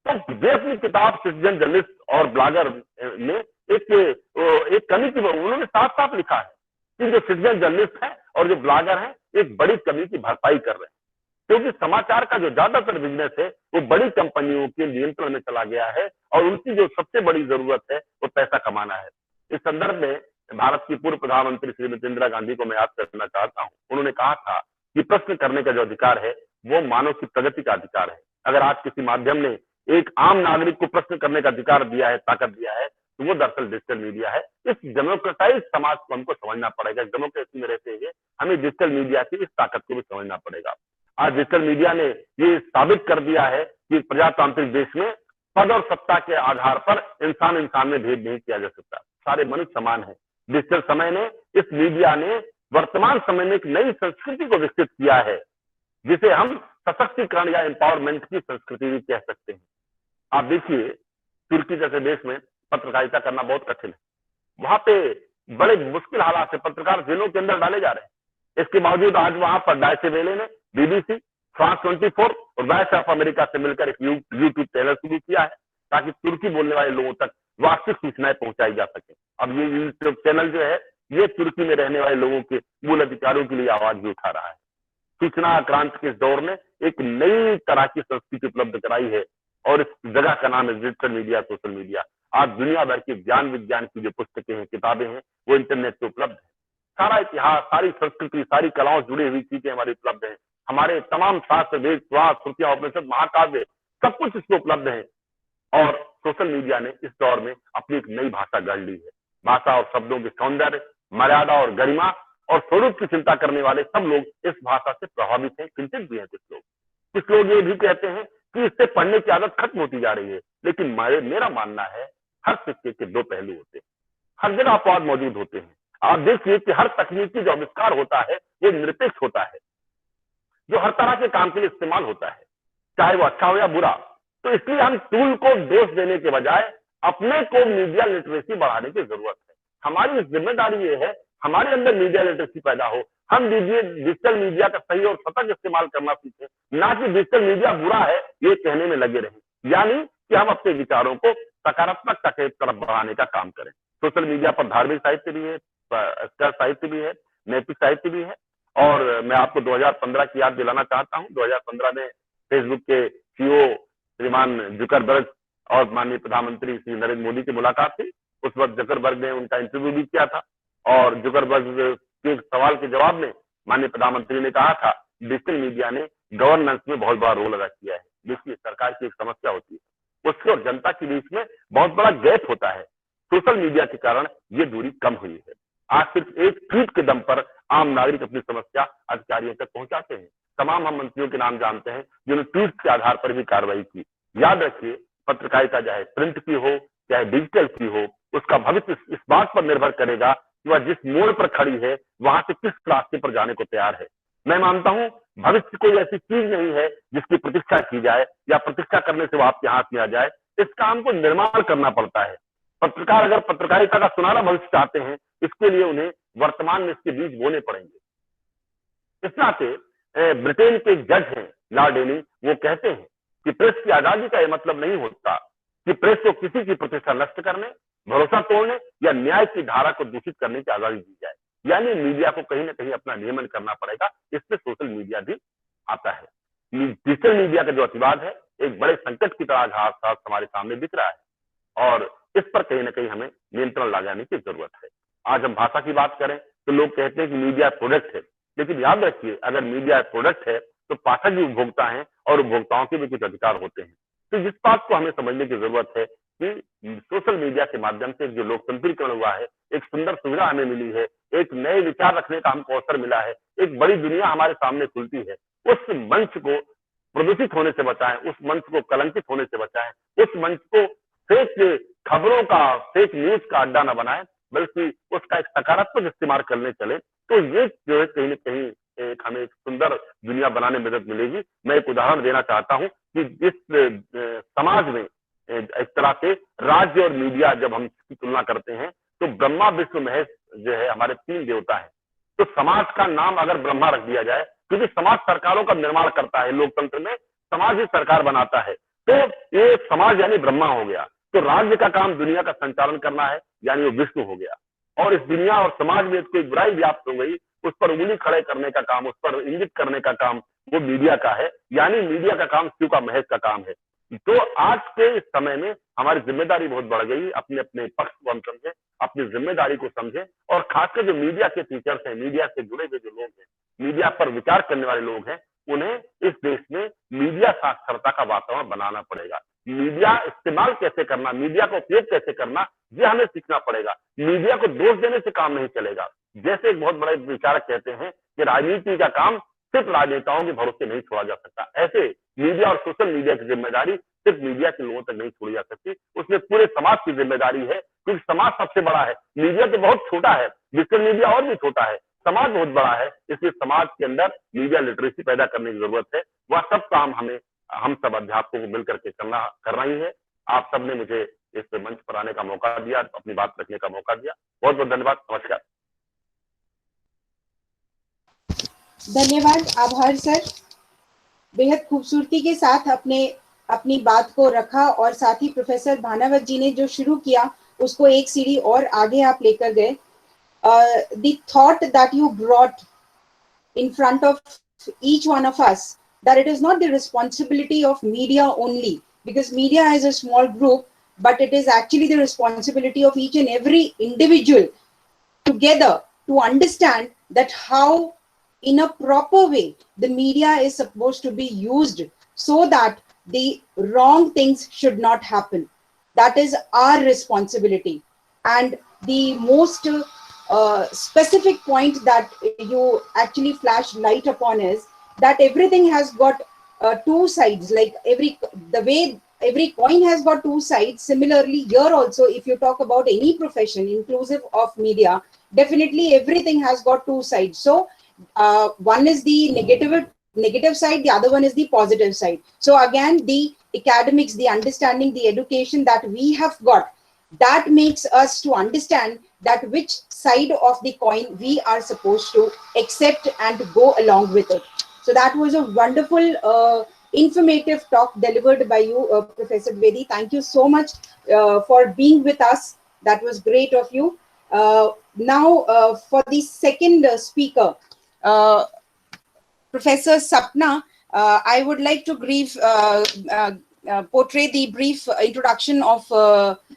तो वे अपनी किताब सिटीजन जर्नलिस्ट और ब्लॉगर में एक कमी की उन्होंने साफ साफ लिखा है कि जो सिटीजन जर्नलिस्ट है और जो ब्लॉगर है एक बड़ी कमी की भरपाई कर रहे हैं, क्योंकि समाचार का जो ज्यादातर बिजनेस है वो बड़ी कंपनियों के नियंत्रण में चला गया है और उनकी जो सबसे बड़ी जरूरत है वो पैसा कमाना है। इस संदर्भ में भारत की पूर्व प्रधानमंत्री श्रीमती इंदिरा गांधी को मैं याद करना चाहता हूं। उन्होंने कहा था कि प्रश्न करने का जो अधिकार है वो मानव की प्रगति का अधिकार है। अगर आज किसी माध्यम ने एक आम नागरिक को प्रश्न करने का अधिकार दिया है, ताकत दिया है, तो वो दरअसल डिजिटल मीडिया है। इस डेमोक्रेटाइज समाज को हमको समझना पड़ेगा। डेमोक्रेसी में रहते हुए हमें डिजिटल मीडिया की इस ताकत को भी समझना पड़ेगा। आज डिजिटल मीडिया ने ये साबित कर दिया है कि प्रजातांत्रिक देश में पद और सत्ता के आधार पर इंसान इंसान में भेद नहीं किया जा सकता, सारे मनुष्य समान है। डिजिटल समय ने, इस मीडिया ने वर्तमान समय में एक नई संस्कृति को विकसित किया है, जिसे हम सशक्तिकरण या एम्पावरमेंट की संस्कृति भी कह सकते हैं। आप देखिए, तुर्की जैसे देश में पत्रकारिता करना बहुत कठिन है। वहां पे बड़े मुश्किल हालात से पत्रकार जेलों के अंदर डाले जा रहे हैं। इसके बावजूद आज वहां पर डायचे वेले ने, BBC, फ्रांस 24 और वॉइस ऑफ अमेरिका से मिलकर एक यूट्यूब चैनल शुरू किया है, ताकि तुर्की बोलने वाले लोगों तक वास्तविक सूचनाएं पहुंचाई जा सके। अब ये यूट्यूब चैनल जो है, ये तुर्की में रहने वाले लोगों के मूल अधिकारों के लिए आवाज भी उठा रहा है। सूचना क्रांति के इस दौर ने एक नई तरह की संस्कृति उपलब्ध कराई है और इस जगह का नाम है डिजिटल मीडिया, सोशल मीडिया। आज दुनिया भर की ज्ञान विज्ञान की जो पुस्तकें हैं, किताबें हैं, वो इंटरनेट पे उपलब्ध है। सारा इतिहास, सारी संस्कृति, सारी कलाओं से जुड़ी हुई चीजें हमारी उपलब्ध है। हमारे तमाम शास्त्र, वेद, पुराण, श्रुतियां, उपनिषद, महाकाव्य, सब कुछ इसमें उपलब्ध है। और सोशल मीडिया ने इस दौर में अपनी एक नई भाषा गढ़ ली है। भाषा और शब्दों के सौंदर्य, मर्यादा और गरिमा और स्वरूप की चिंता करने वाले सब लोग इस भाषा से प्रभावित हैं, चिंतित भी हैं। कुछ लोग ये भी कहते हैं कि इससे पढ़ने की आदत खत्म होती जा रही है। लेकिन मेरा मानना है, हर सिक्के के दो पहलू होते हैं, हर जगह अपवाद मौजूद होते हैं। आप देखिए कि हर तकनीकी जो आविष्कार होता है वो निरपेक्ष होता है, जो हर तरह के काम के लिए इस्तेमाल होता है, चाहे वो अच्छा हो या बुरा। तो इसलिए हम टूल को दोष देने के बजाय अपने को मीडिया लिटरेसी बढ़ाने की जरूरत है। हमारी जिम्मेदारी ये है, हमारे अंदर मीडिया लिटरेसी पैदा हो, हम डिजिटल मीडिया का सही और सतत इस्तेमाल करना सीखें, ना कि डिजिटल मीडिया बुरा है ये कहने में लगे रहें। यानी कि हम अपने विचारों को सकारात्मकता की तरफ बढ़ाने का काम करें। सोशल मीडिया पर धार्मिक साहित्य भी है, साहित्य भी है, नैतिक साहित्य भी है। और मैं आपको 2015 की याद दिलाना चाहता हूं। 2015 में फेसबुक के CEO श्रीमान जुकरबर्ग और माननीय प्रधानमंत्री श्री नरेंद्र मोदी की मुलाकात थी। उस वक्त जुकरबर्ग ने उनका इंटरव्यू भी किया था और जुकरबर्ग के सवाल के जवाब में माननीय प्रधानमंत्री ने कहा था, डिजिटल मीडिया ने गवर्नेंस में बहुत बड़ा रोल अदा किया है। देखिए, सरकार की एक समस्या होती है, उसके और जनता के बीच में बहुत बड़ा गैप होता है। सोशल मीडिया के कारण ये दूरी कम हुई है। आज सिर्फ एक ट्वीट के दम पर आम नागरिक अपनी समस्या अधिकारियों तक पहुंचाते हैं। तमाम हम मंत्रियों के नाम जानते हैं जिन्होंने ट्वीट के आधार पर भी कार्रवाई की। याद रखिए, पत्रकारिता चाहे प्रिंट की हो चाहे डिजिटल की हो, उसका भविष्य इस बात पर निर्भर करेगा कि वह जिस मोड़ पर खड़ी है वहां से किस रास्ते पर जाने को तैयार है। मैं मानता हूं भविष्य कोई ऐसी चीज नहीं है जिसकी प्रतीक्षा की जाए या प्रतीक्षा करने से वो आपके हाथ में आ जाए। इस काम को निर्माण करना पड़ता है। पत्रकार अगर पत्रकारिता का सुनहरा भविष्य चाहते हैं, इसके लिए उन्हें वर्तमान में इसके बीज बोने पड़ेंगे। इस नाते ब्रिटेन के एक जज हैं लॉर्ड एनी, वो कहते हैं कि प्रेस की आजादी का यह मतलब नहीं होता कि प्रेस को किसी की प्रतिष्ठा नष्ट करने, भरोसा तोड़ने या न्याय की धारा को दूषित करने की आजादी दी जाए। यानी मीडिया को कहीं ना कहीं अपना नियमन करना पड़ेगा। इससे सोशल मीडिया भी आता है। डिजिटल मीडिया का जो अतिवाद है एक बड़े संकट की तरह घास हमारे सामने दिख रहा है और इस पर कहीं ना कहीं हमें नियंत्रण लगाने की जरूरत है। आज हम भाषा की बात करें तो लोग कहते हैं कि मीडिया प्रोडक्ट है, लेकिन याद रखिए, अगर मीडिया प्रोडक्ट है तो पाठक भी उपभोक्ता हैं और उपभोक्ताओं के भी कुछ अधिकार होते हैं। तो जिस बात को हमें समझने की जरूरत है कि सोशल मीडिया के माध्यम से जो लोकतंत्रीकरण हुआ है, एक सुंदर सुविधा हमें मिली है, एक नए विचार रखने का हमको अवसर मिला है, एक बड़ी दुनिया हमारे सामने खुलती है। उस मंच को प्रदूषित होने से बचाएं, उस मंच को कलंकित होने से बचाएं, उस मंच को फेक खबरों का, फेक न्यूज का अड्डा न बनाएं, बल्कि उसका एक सकारात्मक इस्तेमाल करने चले। तो ये जो है कहीं न कहीं हमें एक सुंदर दुनिया बनाने में मदद मिलेगी। मैं एक उदाहरण देना चाहता हूं कि इस समाज में एक तरह से राज्य और मीडिया जब हम इसकी तुलना करते हैं तो ब्रह्मा विष्णु महेश जो है हमारे 3 देवता है, तो समाज का नाम अगर ब्रह्मा रख दिया जाए, क्योंकि समाज सरकारों का निर्माण करता है, लोकतंत्र में समाज ही सरकार बनाता है, तो ये समाज यानी ब्रह्मा हो गया। तो राज्य का काम दुनिया का संचालन करना है, यानी वो विष्णु हो गया। और इस दुनिया और समाज में कोई बुराई व्याप्त हो गई, उस पर उंगली खड़े करने का काम, उस पर इंगित करने का काम वो मीडिया का है, यानी मीडिया का काम शिव का महेश का काम है। तो आज के इस समय में हमारी जिम्मेदारी बहुत बढ़ गई, अपने अपने पक्ष को हम समझे, अपनी जिम्मेदारी को समझे, और खासकर जो मीडिया के टीचर्स हैं, मीडिया से जुड़े हुए जो लोग हैं, मीडिया पर विचार करने वाले लोग हैं, उन्हें इस देश में मीडिया साक्षरता का वातावरण बनाना पड़ेगा। मीडिया इस्तेमाल कैसे करना, मीडिया का उपयोग कैसे करना, ये हमें सीखना पड़ेगा। मीडिया को दोष देने से काम नहीं चलेगा। जैसे एक बहुत बड़े विचारक कहते हैं कि राजनीति का काम सिर्फ राजनेताओं के भरोसे नहीं छोड़ा जा सकता, ऐसे मीडिया और सोशल मीडिया की जिम्मेदारी सिर्फ मीडिया के लोगों तक नहीं छोड़ी जा सकती, उसमें पूरे समाज की जिम्मेदारी है, क्योंकि समाज सबसे बड़ा है। मीडिया तो बहुत छोटा है, डिजिटल मीडिया और भी छोटा है, समाज बहुत बड़ा है, इसलिए समाज के अंदर मीडिया लिटरेसी पैदा करने की जरूरत है। वह सब काम हम सब अध्यापकों को मिलकर के करना ही है। आप सबने मुझे इस मंच पर आने का मौका दिया, अपनी बात रखने का मौका दिया, बहुत बहुत धन्यवाद। नमस्कार। धन्यवाद, आभार सर। बेहद खूबसूरती के साथ अपनी बात को रखा, और साथ ही प्रोफेसर भानावत जी ने जो शुरू किया उसको एक सीढ़ी और आगे आप लेकर गए। The thought that you brought in front of each one of us, that it is not the responsibility of media only, because media is a small group, but it is actually the responsibility of each and every individual together to understand that how in a proper way the media is supposed to be used so that the wrong things should not happen. That is our responsibility. And the most specific point that you actually flashed light upon is that everything has got two sides. Like the way every coin has got two sides, similarly here also, if you talk about any profession inclusive of media, definitely everything has got two sides. So one is the negative side, the other one is the positive side. So again, the academics, the understanding, the education that we have got, that makes us to understand that which side of the coin we are supposed to accept and go along with it. So that was a wonderful, informative talk delivered by you, Professor Dwivedi. Thank you so much for being with us. That was great of you. Now, for the second speaker, Professor Sapna, I would like to portray the brief introduction of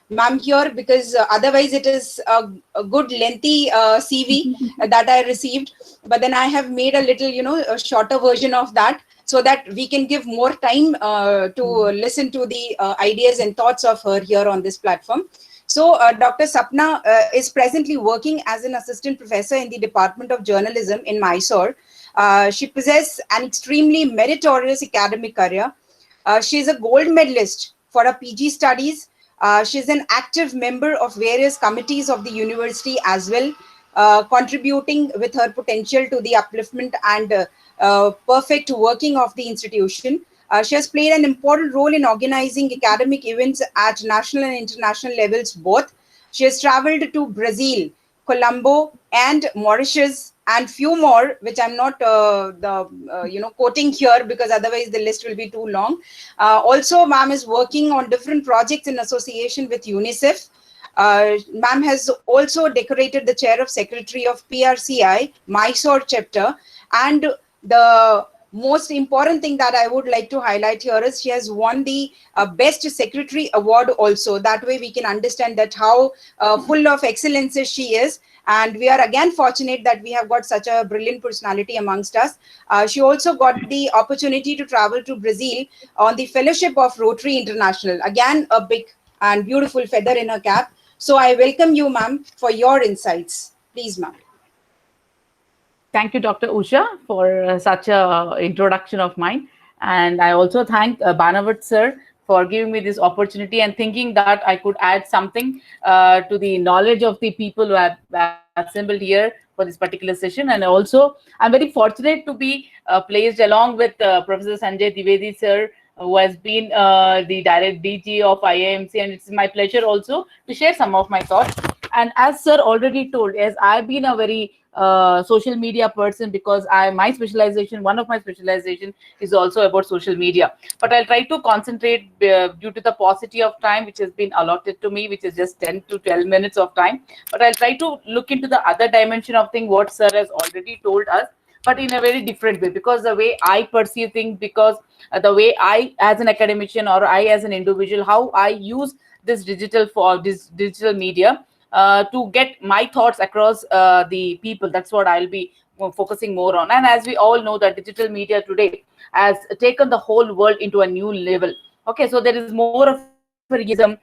ma'am here, because otherwise it is a good lengthy CV that I received, but then I have made a little, a shorter version of that, so that we can give more time to listen to the ideas and thoughts of her here on this platform. So Dr. Sapna is presently working as an assistant professor in the Department of Journalism in Mysore. She possesses an extremely meritorious academic career. She is a gold medalist for her PG studies. She is an active member of various committees of the university as well, contributing with her potential to the upliftment and perfect working of the institution. She has played an important role in organizing academic events at national and international levels both. She has traveled to Brazil, Colombo, and Mauritius, and few more, which I'm not quoting here, because otherwise the list will be too long. Also, ma'am is working on different projects in association with UNICEF. Ma'am has also decorated the chair of secretary of PRCI, Mysore chapter. And the most important thing that I would like to highlight here is she has won the Best Secretary Award also. That way we can understand that how full of excellences she is. And we are again fortunate that we have got such a brilliant personality amongst us. She also got the opportunity to travel to Brazil on the fellowship of Rotary International. Again, a big and beautiful feather in her cap. So I welcome you, ma'am, for your insights. Please, ma'am. Thank you, Dr. Usha, for such a introduction of mine. And I also thank Banavat sir for giving me this opportunity and thinking that I could add something to the knowledge of the people who have assembled here for this particular session. And also, I'm very fortunate to be placed along with Professor Sanjay Dwivedi sir, who has been the direct DG of IIMC, and it's my pleasure also to share some of my thoughts. And as sir already told, as I've been a very social media person, because my specialization, one of my specialization is also about social media. But I'll try to concentrate due to the paucity of time which has been allotted to me, which is just 10 to 12 minutes of time. But I'll try to look into the other dimension of thing what sir has already told us, but in a very different way, because the way I perceive things, because the way I as an academician or I as an individual, how I use this digital media to get my thoughts across the people. That's what I'll be focusing more on. And as we all know that digital media today has taken the whole world into a new level. Okay, so there is more of a realism.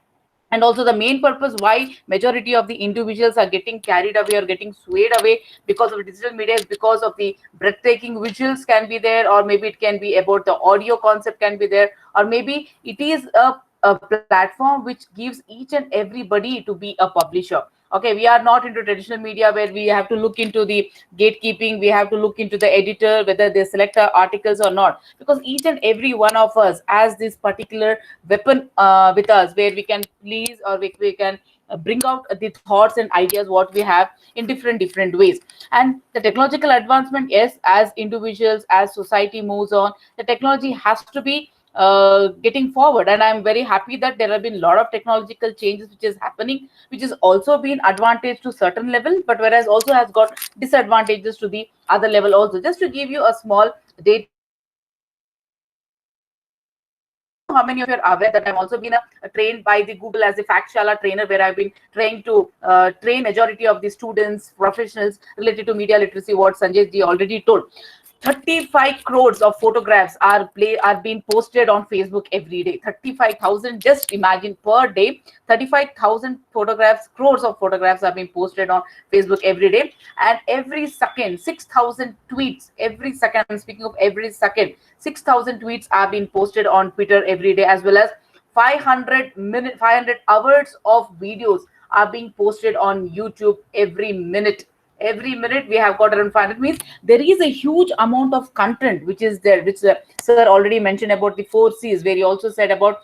And also the main purpose why majority of the individuals are getting carried away or getting swayed away because of digital media is because of the breathtaking visuals can be there, or maybe it can be about the audio concept can be there, or maybe it is a platform which gives each and everybody to be a publisher. Okay, we are not into traditional media where we have to look into the gatekeeping, we have to look into the editor whether they select our articles or not, because each and every one of us has this particular weapon with us where we can please, or we can bring out the thoughts and ideas what we have in different ways. And the technological advancement, yes, as individuals, as society moves on, the technology has to be getting forward. And I'm very happy that there have been a lot of technological changes which is happening, which has also been advantage to certain level, but whereas also has got disadvantages to the other level also. Just to give you a small data, how many of you are aware that I've also been trained by the Google as a Factshala trainer, where I've been trying to train majority of the students, professionals related to media literacy, what Sanjay ji already told. 35 crores of photographs are being posted on Facebook every day. 35,000, just imagine, per day. 35,000 photographs, crores of photographs are being posted on Facebook every day. And every second, 6,000 tweets. Every second, I'm speaking of every second, 6,000 tweets are being posted on Twitter every day, as well as 500 hours of videos are being posted on YouTube every minute. Every minute we have got around 500. Means there is a huge amount of content which is there, which sir already mentioned about the 4 C's, where he also said about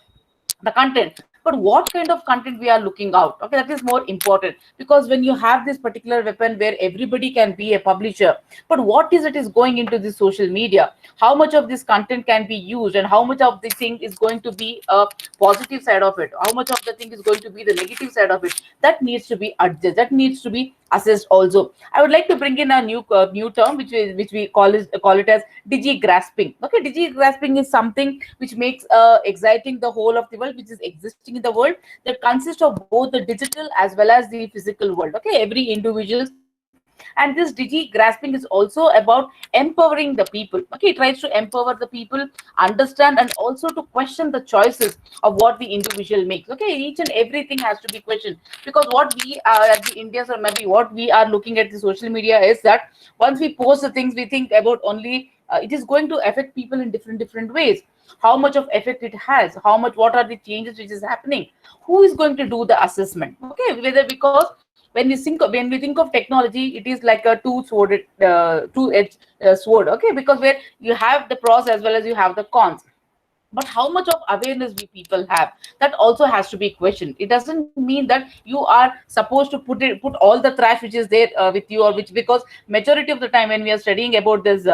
the content. But what kind of content we are looking out? Okay, that is more important, because when you have this particular weapon where everybody can be a publisher, but what is it is going into the social media? How much of this content can be used, and how much of the thing is going to be a positive side of it? How much of the thing is going to be the negative side of it? That needs to be adjusted. That needs to be assessed also. I would like to bring in a new term which we call it as digi grasping. Okay, digi grasping is something which makes exciting the whole of the world, which is existing in the world, that consists of both the digital as well as the physical world. Okay, every individual. And this digi grasping is also about empowering the people. Okay, it tries to empower the people, understand, and also to question the choices of what the individual makes. Okay, each and everything has to be questioned, because what we are at the Indians, or maybe what we are looking at the social media, is that once we post the things, we think about only it is going to affect people in different ways. How much of effect it has, what are the changes which is happening, who is going to do the assessment? Okay, whether, because when we think of technology, it is like a two-edged sword. Okay, because where you have the pros as well as you have the cons. But how much of awareness we people have, that also has to be questioned. It doesn't mean that you are supposed to put all the trash which is there with you, or which, because majority of the time when we are studying about this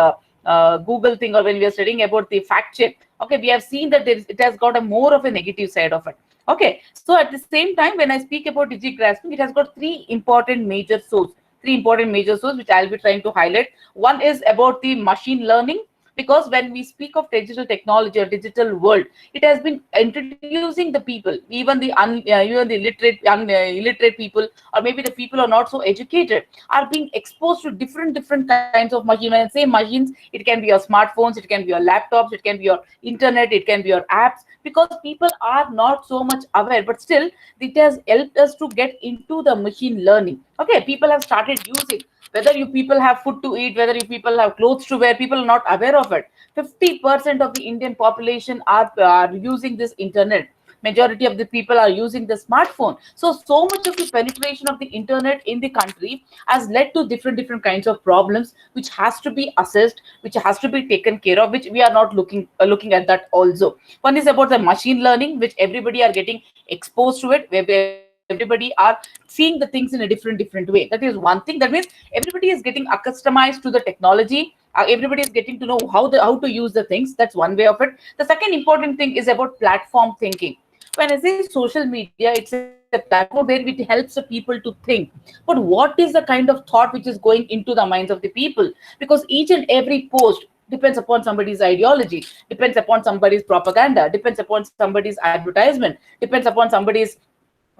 Google thing, or when we are studying about the fact check, okay, we have seen that it has got a more of a negative side of it. Okay, so at the same time, when I speak about digi grasping, it has got three important major sources which I'll be trying to highlight. One is about the machine learning, because when we speak of digital technology or digital world, it has been introducing the people, even the illiterate people, or maybe the people who are not so educated, are being exposed to different kinds of machines. When I say machines, it can be your smartphones, it can be your laptops, it can be your internet, it can be your apps, because people are not so much aware, but still it has helped us to get into the machine learning. Okay, people have started using, whether you people have food to eat, whether you people have clothes to wear, people are not aware of it. 50% of the Indian population are using this internet. Majority of the people are using the smartphone. So much of the penetration of the internet in the country has led to different kinds of problems, which has to be assessed, which has to be taken care of, which we are not looking at that also. One is about the machine learning, which everybody are getting exposed to it, where everybody are seeing the things in a different way. That is one thing. That means everybody is getting accustomed to the technology. Everybody is getting to know how to use the things. That's one way of it. The second important thing is about platform thinking. When I say social media, it's a platform where it helps the people to think. But what is the kind of thought which is going into the minds of the people? Because each and every post depends upon somebody's ideology, depends upon somebody's propaganda, depends upon somebody's advertisement, depends upon somebody's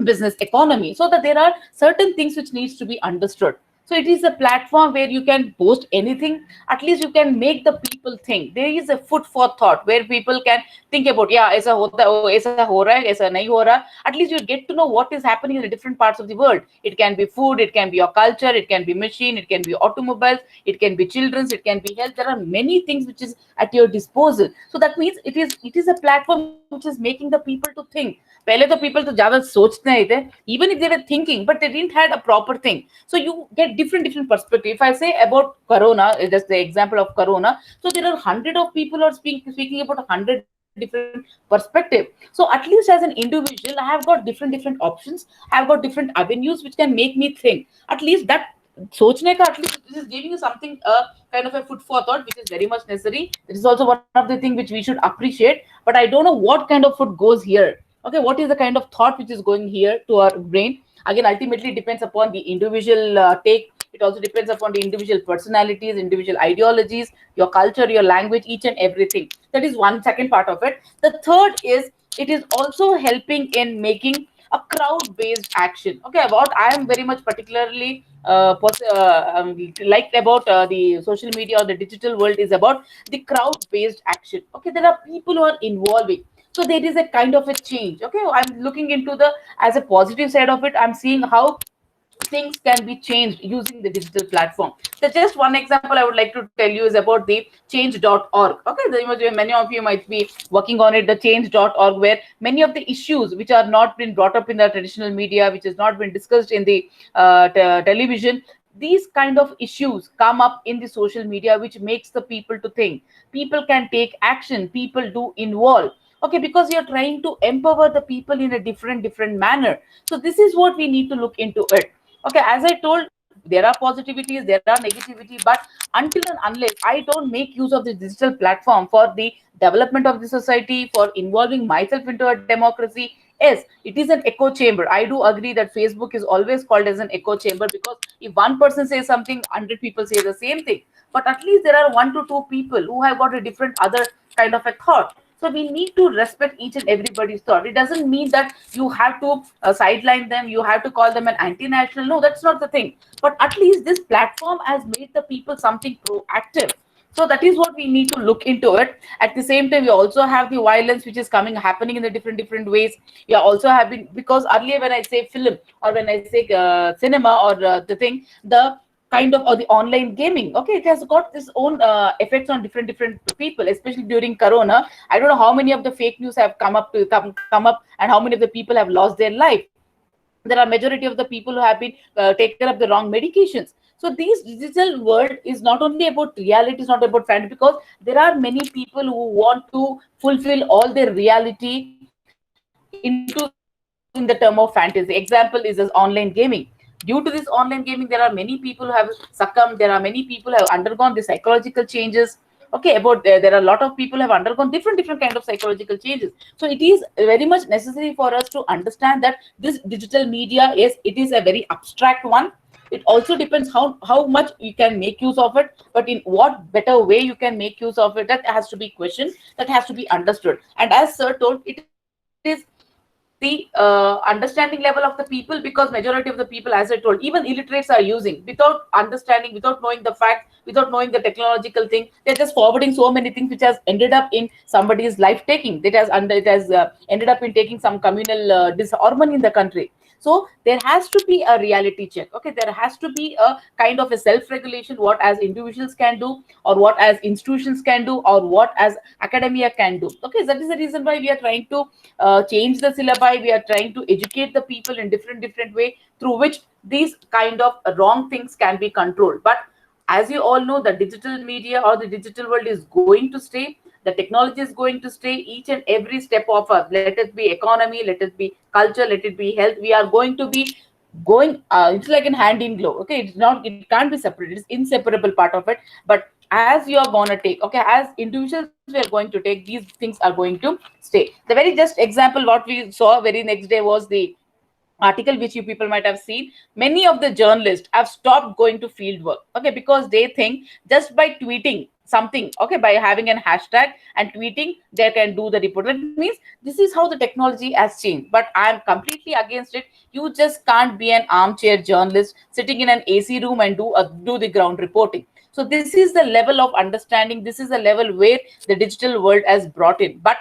business economy. So that there are certain things which needs to be understood. So it is a platform where you can post anything. At least you can make the people think. There is a food for thought where people can think about, yeah, aisa hota, aisa ho raha hai, aisa nahi ho raha. At least you get to know what is happening in the different parts of the world. It can be food, it can be your culture, it can be machine, it can be automobiles, it can be children's, it can be health. There are many things which is at your disposal. So that means it is a platform which is making the people to think. पहले तो people तो ज़्यादा सोचते नहीं थे, even if they were thinking, but they didn't had a proper thing. So you get different perspective. If I say about Corona, just the example of Corona, so there are 100 of people are speaking about 100 different perspective. So at least as an individual, I have got different options. I have got different avenues which can make me think. At least that सोचने का, at least this is giving you something, kind of a food for thought, which is very much necessary. It is also one of the things which we should appreciate. But I don't know what kind of food goes here. Okay, what is the kind of thought which is going here to our brain? Again, ultimately it depends upon the individual take. It also depends upon the individual personalities, individual ideologies, your culture, your language, each and everything. That is one second part of it. The third is it is also helping in making a crowd-based action. Okay, what I am very much particularly liked about the social media or the digital world is about the crowd-based action. Okay, there are people who are involving. So there is a kind of a change. Okay, I'm looking into the as a positive side of it. I'm seeing how things can be changed using the digital platform. So just one example I would like to tell you is about the change.org. Okay, many of you might be working on it, the change.org, where many of the issues which are not been brought up in the traditional media, which has not been discussed in the television, these kind of issues come up in the social media, which makes the people to think. People can take action, people do involve. Okay, because you're trying to empower the people in a different manner. So this is what we need to look into it. Okay, as I told, there are positivities, there are negativity, but until and unless I don't make use of the digital platform for the development of the society, for involving myself into a democracy, yes, it is an echo chamber. I do agree that Facebook is always called as an echo chamber, because if one person says something, 100 people say the same thing. But at least there are 1 to 2 people who have got a different other kind of a thought. So we need to respect each and everybody's thought. It doesn't mean that you have to sideline them, you have to call them an anti-national. No, that's not the thing. But at least this platform has made the people something proactive. So that is what we need to look into it. At the same time, we also have the violence which is happening in the different ways. We are also having, because earlier when I say film or when I say cinema or the thing, the kind of, or the online gaming, okay, it has got its own effects on different people, especially during Corona. I don't know how many of the fake news have come up and how many of the people have lost their life. There are majority of the people who have been taken up the wrong medications. So this digital world is not only about reality, it's not about fantasy, because there are many people who want to fulfill all their reality into in the term of fantasy. Example is this online gaming. Due to this online gaming, there are many people who have succumbed. There are many people who have undergone the psychological changes. Okay, there are a lot of people who have undergone different kind of psychological changes. So it is very much necessary for us to understand that this digital media it is a very abstract one. It also depends how much you can make use of it, but in what better way you can make use of it, that has to be questioned, that has to be understood. And as sir told, it is the understanding level of the people, because majority of the people, as I told, even illiterates are using, without understanding, without knowing the facts, without knowing the technological thing, they're just forwarding so many things which has ended up in somebody's life taking. It has ended up in taking some communal disharmony in the country. So there has to be a reality check. Okay, there has to be a kind of a self-regulation, what as individuals can do, or what as institutions can do, or what as academia can do. Okay, that is the reason why we are trying to change the syllabi. We are trying to educate the people in different way, through which these kind of wrong things can be controlled. But as you all know, the digital media or the digital world is going to stay. The technology is going to stay each and every step of us. Let it be economy, let it be culture, let it be health. We are going to be going. It's like a hand in glove. Okay, it's not. It can't be separated. It's inseparable part of it. But as you are gonna take, okay, as individuals we are going to take, these things are going to stay. The very just example what we saw very next day was the article which you people might have seen. Many of the journalists have stopped going to field work, okay, because they think just by tweeting something, okay, by having an hashtag and tweeting, they can do the report. That means this is how the technology has changed. But I am completely against it. You just can't be an armchair journalist sitting in an AC room and do the ground reporting. So this is the level of understanding. This is the level where the digital world has brought in. But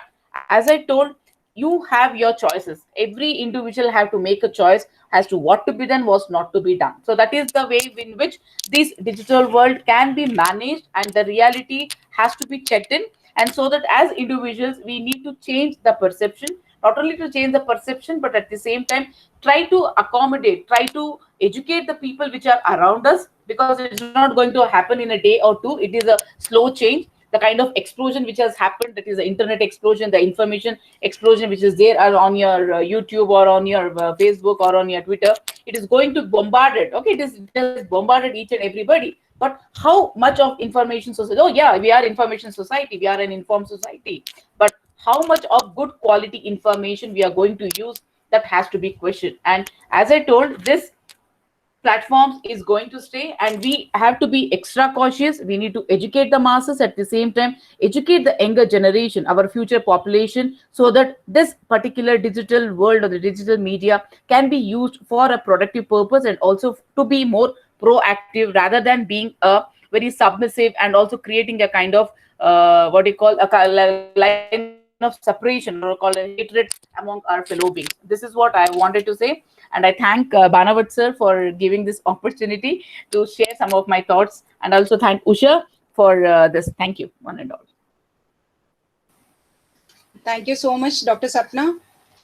as I told, you have your choices. Every individual have to make a choice as to what to be done, what's not to be done. So that is the way in which this digital world can be managed, and the reality has to be checked in. And so that as individuals, we need to change the perception, not only to change the perception, but at the same time, try to accommodate, try to educate the people which are around us, because it's not going to happen in a day or two. It is a slow change. The kind of explosion which has happened, that is the internet explosion, the information explosion which is there on your YouTube or on your Facebook or on your Twitter, it is going to bombard it. Okay, it has bombarded each and everybody. But how much of information society? Oh yeah, we are information society, we are an informed society, but how much of good quality information we are going to use, that has to be questioned. And as I told, this platforms is going to stay, and we have to be extra cautious. We need to educate the masses, at the same time educate the younger generation, our future population, so that this particular digital world or the digital media can be used for a productive purpose, and also to be more proactive rather than being a very submissive, and also creating a kind of what you call a line of separation, or call a hatred among our fellow beings. This is what I wanted to say. And I thank Banavat sir for giving this opportunity to share some of my thoughts, and also thank Usha for this. Thank you, one and all. Thank you so much, Dr. Sapna.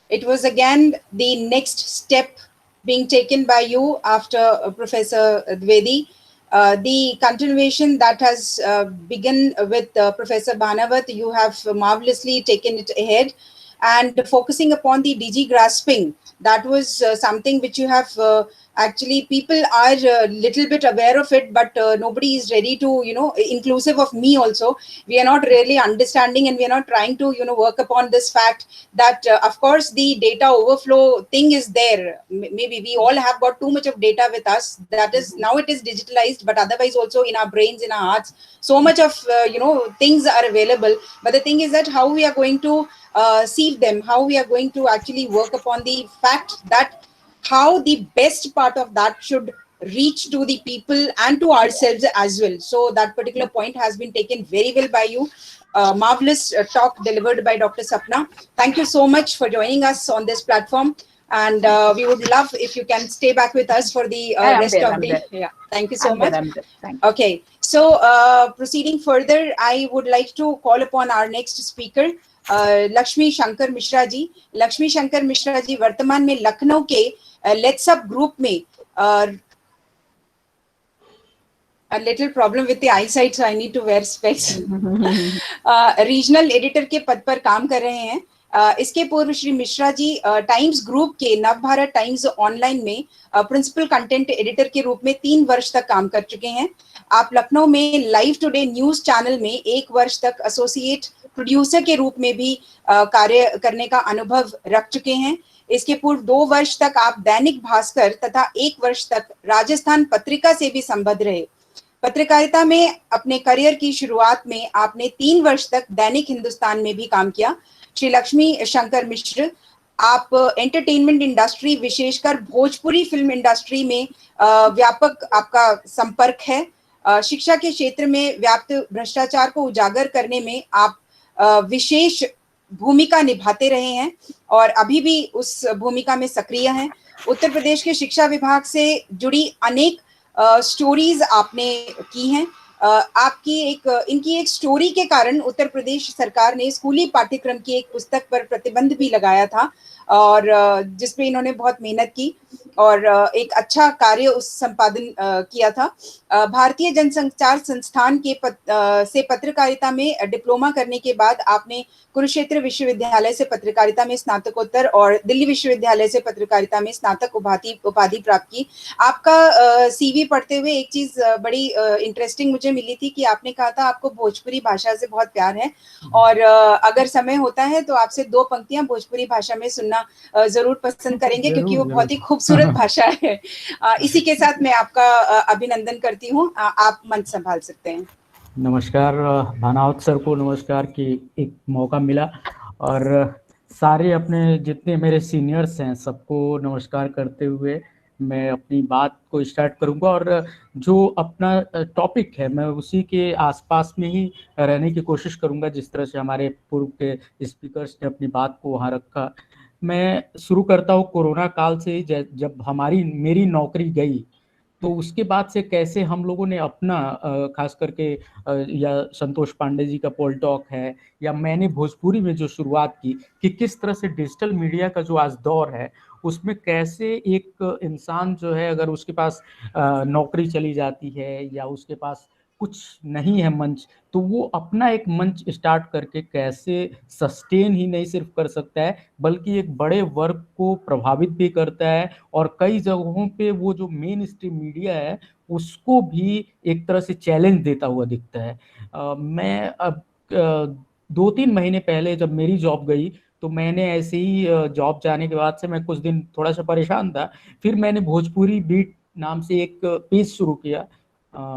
It was again the next step being taken by you after Professor Dwivedi. The continuation that has begun with Professor Banavat, you have marvelously taken it ahead, and focusing upon the DG grasping. That was something which you have actually, people are a little bit aware of it, but nobody is ready to, inclusive of me also, we are not really understanding, and we are not trying to, work upon this fact that, of course, the data overflow thing is there. Maybe we all have got too much of data with us. That is, now it is digitalized, but otherwise also in our brains, in our hearts, so much of, things are available. But the thing is that how we are going to sieve them, how we are going to actually work upon the fact that how the best part of that should reach to the people and to ourselves as well. So that particular point has been taken very well by you. Marvelous talk delivered by Dr. Sapna. Thank you so much for joining us on this platform, and we would love if you can stay back with us for the rest of the. Yeah. Thank you so much. Thank you. Okay, so proceeding further, I would like to call upon our next speaker, Lakshmi Shankar Mishra ji. Lakshmi Shankar Mishra ji वर्तमान में लखनऊ के let's up group में a little problem with the eyesight, so I need to wear specs. Regional editor के पद पर काम कर रहे हैं. इसके पूर्व श्री मिश्रा जी टाइम्स ग्रुप के नवभारत टाइम्स ऑनलाइन में प्रिंसिपल कंटेंट एडिटर के रूप में 3 वर्ष तक काम कर चुके हैं. आप लखनऊ में लाइव टुडे न्यूज चैनल में 1 वर्ष तक एसोसिएट प्रोड्यूसर के रूप में भी कार्य करने का अनुभव रख चुके हैं. इसके पूर्व 2 वर्ष तक आप दैनिक भास्कर तथा 1 वर्ष तक राजस्थान पत्रिका से भी संबद्ध रहे. पत्रकारिता में अपने करियर की शुरुआत में आपने 3 वर्ष तक दैनिक हिंदुस्तान में भी काम किया. श्री लक्ष्मी शंकर मिश्र, आप एंटरटेनमेंट इंडस्ट्री, विशेषकर भोजपुरी फिल्म इंडस्ट्री में व्यापक आपका संपर्क है. शिक्षा के क्षेत्र में व्याप्त भ्रष्टाचार को उजागर करने में आप विशेष भूमिका निभाते रहे हैं और अभी भी उस भूमिका में सक्रिय हैं. उत्तर प्रदेश के शिक्षा विभाग से जुड़ी अनेक स्टोरीज आपने की हैं. इनकी एक स्टोरी के कारण उत्तर प्रदेश सरकार ने स्कूली पाठ्यक्रम की एक पुस्तक पर प्रतिबंध भी लगाया था और जिसपे इन्होंने बहुत मेहनत की. और एक अच्छा कार्य उस संपादन किया था। भारतीय जनसंचार संस्थान के से पत्रकारिता में डिप्लोमा करने के बाद आपने कुरुक्षेत्र विश्वविद्यालय से पत्रकारिता में स्नातकोत्तर और दिल्ली विश्वविद्यालय से पत्रकारिता में स्नातक उपाधि प्राप्त की। आपका सीवी पढ़ते हुए एक चीज बड़ी इंटरेस्टिंग मुझे मिली थी कि आपने कहा था आपको भोजपुरी भाषा से बहुत प्यार है, और अगर समय होता है तो आपसे 2 पंक्तियां भोजपुरी भाषा में सुनना जरूर पसंद करेंगे, क्योंकि वो बहुत ही खूबसूरत भाषा है। इसी के साथ मैं आपका अभिनंदन करती हूँ। आप मंच संभाल सकते हैं। नमस्कार भानावत सर को, नमस्कार कि एक मौका मिला, और सारे अपने जितने मेरे सीनियर्स हैं सबको नमस्कार करते हुए मैं अपनी बात को स्टार्ट करूंगा। और जो अपना टॉपिक है मैं उसी के आसपास में ही रहने की कोशिश करूंगा, जिस तरह से हमारे पूर्व के स्पीकर्स ने अपनी बात को वहाँ रखा। मैं शुरू करता हूँ कोरोना काल से। जब मेरी नौकरी गई तो उसके बाद से कैसे हम लोगों ने अपना खास करके या संतोष पांडे जी का पोल टॉक है, या मैंने भोजपुरी में जो शुरुआत की, कि किस तरह से डिजिटल मीडिया का जो आज दौर है उसमें कैसे एक इंसान जो है, अगर उसके पास नौकरी चली जाती है या उसके पास कुछ नहीं है मंच, तो वो अपना एक मंच स्टार्ट करके कैसे सस्टेन ही नहीं सिर्फ कर सकता है बल्कि एक बड़े वर्ग को प्रभावित भी करता है, और कई जगहों पे वो जो मेन स्ट्रीम मीडिया है उसको भी एक तरह से चैलेंज देता हुआ दिखता है। मैं अब 2-3 महीने पहले जब मेरी जॉब गई तो मैंने ऐसे ही जॉब जाने के बाद से मैं कुछ दिन थोड़ा सा परेशान था। फिर मैंने भोजपुरी बीट नाम से एक पेज शुरू किया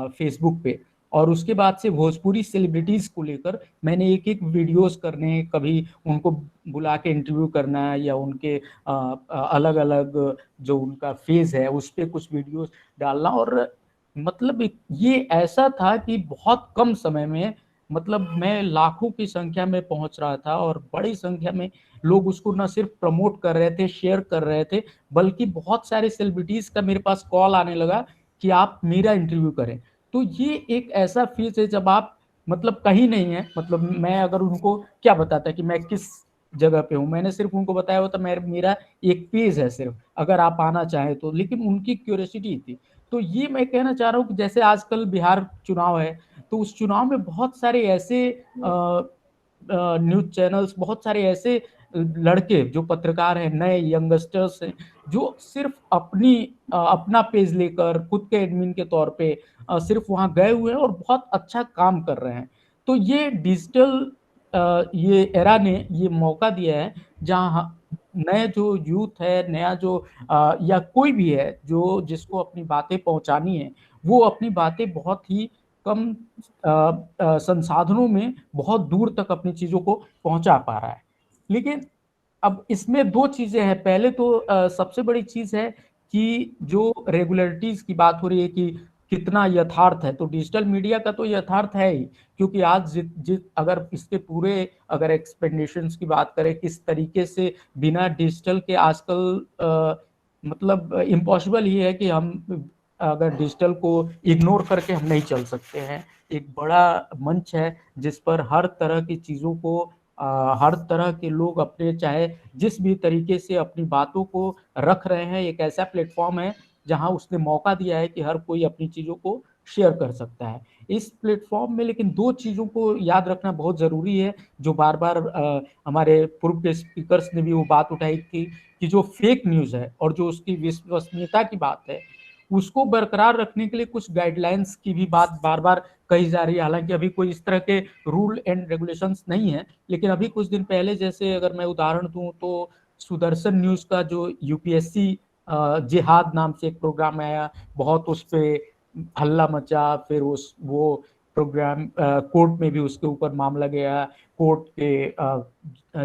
फेसबुक पे, और उसके बाद से भोजपुरी सेलिब्रिटीज को लेकर मैंने एक एक वीडियोस करने, कभी उनको बुला के इंटरव्यू करना या उनके अलग अलग जो उनका फेज है उस पर कुछ वीडियोस डालना। और मतलब ये ऐसा था कि बहुत कम समय में मतलब मैं लाखों की संख्या में पहुंच रहा था, और बड़ी संख्या में लोग उसको न सिर्फ प्रमोट कर रहे थे, शेयर कर रहे थे, बल्कि बहुत सारे सेलिब्रिटीज का मेरे पास कॉल आने लगा कि आप मेरा इंटरव्यू करें। तो ये एक ऐसा फेज है जब आप मतलब कहीं नहीं है, मतलब मैं अगर उनको क्या बताता कि मैं किस जगह पे हूँ, मैंने सिर्फ उनको बताया होता मेरा एक पेज है सिर्फ, अगर आप आना चाहें तो, लेकिन उनकी क्यूरियोसिटी थी। तो ये मैं कहना चाह रहा हूँ कि जैसे आजकल बिहार चुनाव है, तो उस चुनाव में बहुत सारे ऐसे न्यूज चैनल्स, बहुत सारे ऐसे लड़के जो पत्रकार हैं, नए यंगस्टर्स हैं, जो सिर्फ अपना पेज लेकर खुद के एडमिन के तौर पे सिर्फ वहां गए हुए हैं और बहुत अच्छा काम कर रहे हैं। तो ये डिजिटल ये एरा ने ये मौका दिया है जहां नए जो यूथ है, नया जो या कोई भी है जो जिसको अपनी बातें पहुंचानी है, वो अपनी बातें बहुत ही कम संसाधनों में बहुत दूर तक अपनी चीजों को पहुंचा पा रहा है। लेकिन अब इसमें 2 चीजें हैं। पहले तो सबसे बड़ी चीज है कि जो रेगुलरिटीज की बात हो रही है कि कितना यथार्थ है, तो डिजिटल मीडिया का तो यथार्थ है ही, क्योंकि आज अगर इसके पूरे अगर एक्सपेंडेशंस की बात करें, किस तरीके से बिना डिजिटल के आजकल मतलब इम्पॉसिबल ही है कि हम अगर डिजिटल को इग्नोर करके हम नहीं चल सकते हैं। एक बड़ा मंच है जिस पर हर तरह की चीज़ों को हर तरह के लोग अपने चाहे जिस भी तरीके से अपनी बातों को रख रहे हैं। एक ऐसा प्लेटफॉर्म है जहां उसने मौका दिया है कि हर कोई अपनी चीज़ों को शेयर कर सकता है इस प्लेटफॉर्म में। लेकिन 2 चीज़ों को याद रखना बहुत ज़रूरी है, जो बार बार हमारे पूर्व के स्पीकर्स ने भी वो बात उठाई कि जो फेक न्यूज़ है और जो उसकी विश्वसनीयता की बात है, उसको बरकरार रखने के लिए कुछ गाइडलाइंस की भी बात बार बार कही जा रही है। हालांकि अभी कोई इस तरह के रूल एंड रेगुलेशंस नहीं है, लेकिन अभी कुछ दिन पहले, जैसे अगर मैं उदाहरण दूं तो सुदर्शन न्यूज का जो यूपीएससी जिहाद नाम से एक प्रोग्राम आया, बहुत उस पर हल्ला मचा, फिर वो प्रोग्राम कोर्ट में भी उसके ऊपर मामला गया, कोर्ट के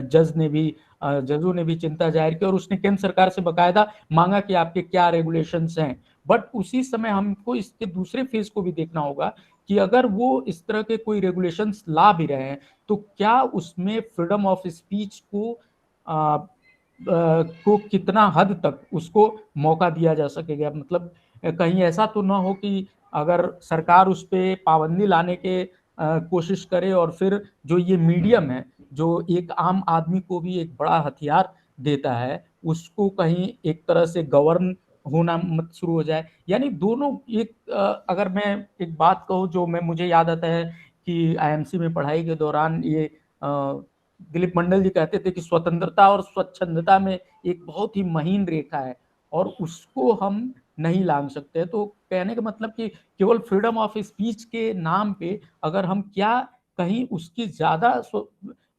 जजों ने भी चिंता जाहिर की और उसने केंद्र सरकार से बकायदा मांगा कि आपके क्या रेगुलेशंस हैं। बट उसी समय हमको इसके दूसरे फेज को भी देखना होगा कि अगर वो इस तरह के कोई रेगुलेशंस ला भी रहे हैं तो क्या उसमें फ्रीडम ऑफ स्पीच को कितना हद तक उसको मौका दिया जा सकेगा। मतलब कहीं ऐसा तो ना हो कि अगर सरकार उस पर पाबंदी लाने के कोशिश करे और फिर जो ये मीडियम है जो एक आम आदमी को भी एक बड़ा हथियार देता है, उसको कहीं एक तरह से गवर्न होना मत शुरू हो जाए। यानी दोनों एक अगर मैं एक बात कहूँ जो मुझे याद आता है कि आईएमसी में पढ़ाई के दौरान ये दिलीप मंडल जी कहते थे कि स्वतंत्रता और स्वच्छंदता में एक बहुत ही महीन रेखा है और उसको हम नहीं लांघ सकते। तो कहने का मतलब कि केवल फ्रीडम ऑफ स्पीच के नाम पे अगर हम क्या कहीं उसकी ज़्यादा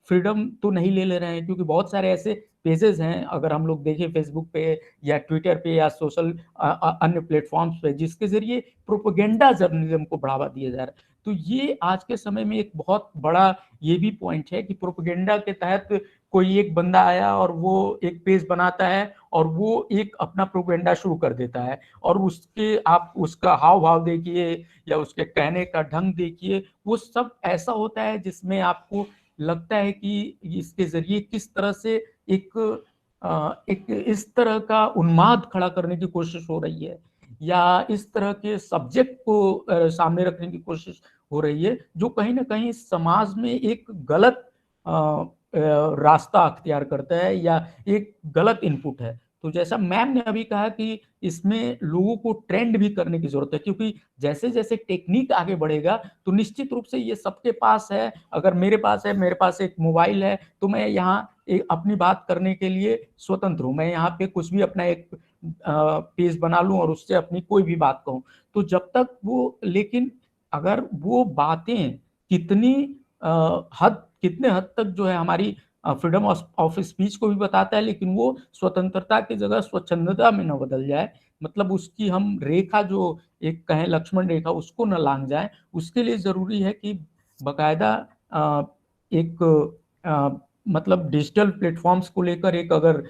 फ्रीडम तो नहीं ले रहे हैं, क्योंकि बहुत सारे ऐसे पेजेस हैं अगर हम लोग देखें फेसबुक पे या ट्विटर पे या सोशल अन्य प्लेटफॉर्म्स पे जिसके जरिए प्रोपेगेंडा जर्नलिज्म को बढ़ावा दिया जा रहा है। तो ये आज के समय में एक बहुत बड़ा ये भी पॉइंट है कि प्रोपेगेंडा के तहत कोई एक बंदा आया और वो एक पेज बनाता है और वो एक अपना प्रोपेगेंडा शुरू कर देता है और उसके आप उसका हाव भाव देखिए या उसके कहने का ढंग देखिए, वो सब ऐसा होता है जिसमें आपको लगता है कि इसके जरिए किस तरह से एक इस तरह का उन्माद खड़ा करने की कोशिश हो रही है या इस तरह के सब्जेक्ट को सामने रखने की कोशिश हो रही है जो कहीं ना कहीं समाज में एक गलत रास्ता अख्तियार करता है या एक गलत इनपुट है। तो जैसा मैम ने अभी कहा कि इसमें लोगों को ट्रेंड भी करने की जरूरत है, क्योंकि जैसे जैसे टेक्निक आगे बढ़ेगा तो निश्चित रूप से ये सबके पास है। अगर मेरे पास एक मोबाइल है तो मैं यहाँ अपनी बात करने के लिए स्वतंत्र हूँ। मैं यहाँ पे कुछ भी अपना एक पेज बना लूँ और उससे अपनी कोई भी बात कहूँ। तो जब तक वो, लेकिन अगर वो बातें कितने हद तक जो है हमारी फ्रीडम ऑफ स्पीच को भी बताता है, लेकिन वो स्वतंत्रता की जगह स्वच्छंदता में न बदल जाए, मतलब उसकी हम रेखा जो एक कहें लक्ष्मण रेखा उसको न लांघ जाए, उसके लिए जरूरी है कि बकायदा मतलब डिजिटल प्लेटफॉर्म्स को लेकर एक अगर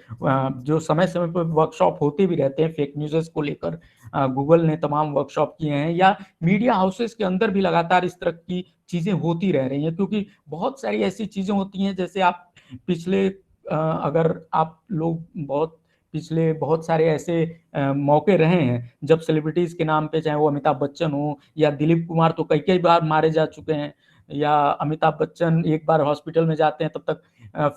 जो समय समय पर वर्कशॉप होते भी रहते हैं फेक न्यूज़ को लेकर, गूगल ने तमाम वर्कशॉप किए हैं या मीडिया हाउसेस के अंदर भी लगातार इस तरह की चीजें होती रह रही हैं, क्योंकि बहुत सारी ऐसी चीजें होती हैं जैसे आप पिछले अगर आप लोग पिछले बहुत सारे ऐसे मौके रहे हैं जब सेलिब्रिटीज के नाम पे, चाहे वो अमिताभ बच्चन हो या दिलीप कुमार तो कई कई बार मारे जा चुके हैं, या अमिताभ बच्चन एक बार हॉस्पिटल में जाते हैं तब तक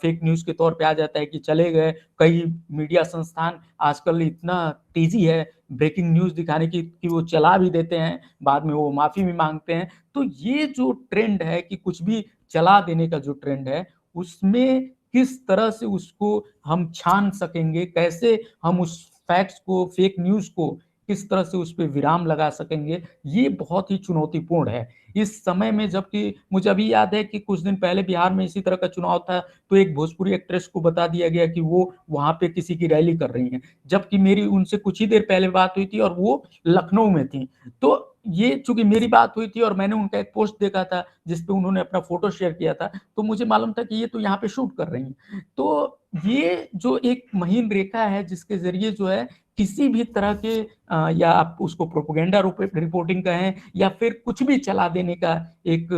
फेक न्यूज़ के तौर पे आ जाता है कि चले गए। कई मीडिया संस्थान आजकल इतना तेजी है ब्रेकिंग न्यूज़ दिखाने की कि वो चला भी देते हैं, बाद में वो माफ़ी भी मांगते हैं। तो ये जो ट्रेंड है कि कुछ भी चला देने का जो ट्रेंड है, उसमें किस तरह से उसको हम छान सकेंगे, कैसे हम उस फैक्ट्स को, फेक न्यूज़ को किस तरह से उस पे विराम लगा सकेंगे, ये बहुत ही चुनौतीपूर्ण है। इस समय में, जबकि मुझे अभी याद है कि कुछ दिन पहले बिहार में इसी तरह का चुनाव था, तो एक भोजपुरी एक्ट्रेस को बता दिया गया कि वो वहाँ पे किसी की रैली कर रही हैं, जबकि मेरी उनसे कुछ ही देर पहले बात हुई थी और वो लखनऊ में थी। तो ये चूंकि मेरी बात हुई थी और मैंने उनका एक पोस्ट देखा था जिसपे उन्होंने अपना फोटो शेयर किया था, तो मुझे मालूम था कि ये तो यहाँ पे शूट कर रही हैं। तो ये जो एक महीन रेखा है जिसके जरिए जो है किसी भी तरह के या आप उसको प्रोपेगेंडा रिपोर्टिंग कहें या फिर कुछ भी चला देने का, एक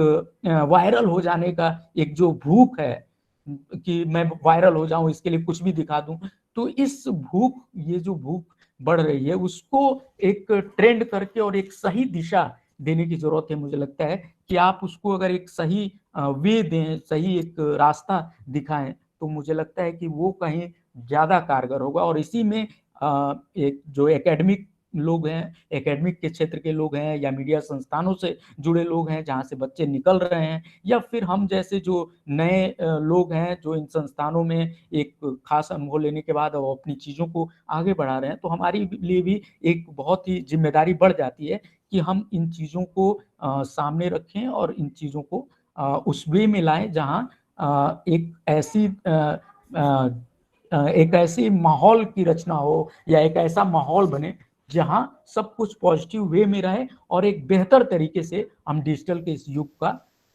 वायरल हो जाने का एक जो भूख है कि मैं वायरल हो जाऊं, इसके लिए कुछ भी दिखा दूं, तो ये जो भूख बढ़ रही है उसको एक ट्रेंड करके और एक सही दिशा देने की जरूरत है। मुझे लगता है कि आप उसको अगर एक सही वे दें, सही एक रास्ता दिखाएं, तो मुझे लगता है कि वो कहीं ज्यादा कारगर होगा। और इसी में एक जो एकेडमिक लोग हैं, एकेडमिक के क्षेत्र के लोग हैं या मीडिया संस्थानों से जुड़े लोग हैं जहाँ से बच्चे निकल रहे हैं, या फिर हम जैसे जो नए लोग हैं जो इन संस्थानों में एक खास अनुभव लेने के बाद वो अपनी चीज़ों को आगे बढ़ा रहे हैं, तो हमारी लिए भी एक बहुत ही जिम्मेदारी बढ़ जाती है कि हम इन चीज़ों को सामने रखें और इन चीज़ों को उस वे में लाएं जहाँ एक ऐसी माहौल की रचना हो या एक ऐसा माहौल बने जहां सब कुछ पॉजिटिव वे में रहे और एक बेहतर तरीके से हम डिजिटल के इस युग का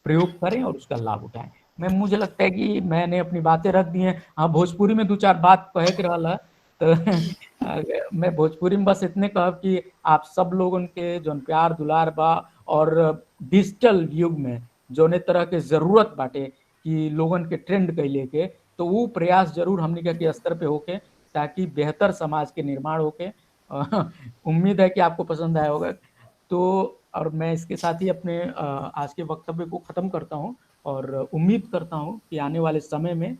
प्रयोग करें और उसका लाभ उठाएं। मुझे लगता है कि मैंने अपनी बातें रख दी हैं। हाँ, भोजपुरी में दो चार बात कहे के रहा तो मैं भोजपुरी में बस इतने कहब कि आप सब लोगन के जौन प्यार दुलार बा और डिजिटल युग में जौने तरह के जरूरत बाटे कि लोगन के ट्रेंड कैले के, तो वो प्रयास जरूर हमने के स्तर पे होके ताकि बेहतर समाज के निर्माण होके। उम्मीद है कि आपको पसंद आया होगा। तो और मैं इसके साथ ही अपने आज के वक्तव्य को ख़त्म करता हूँ और उम्मीद करता हूँ कि आने वाले समय में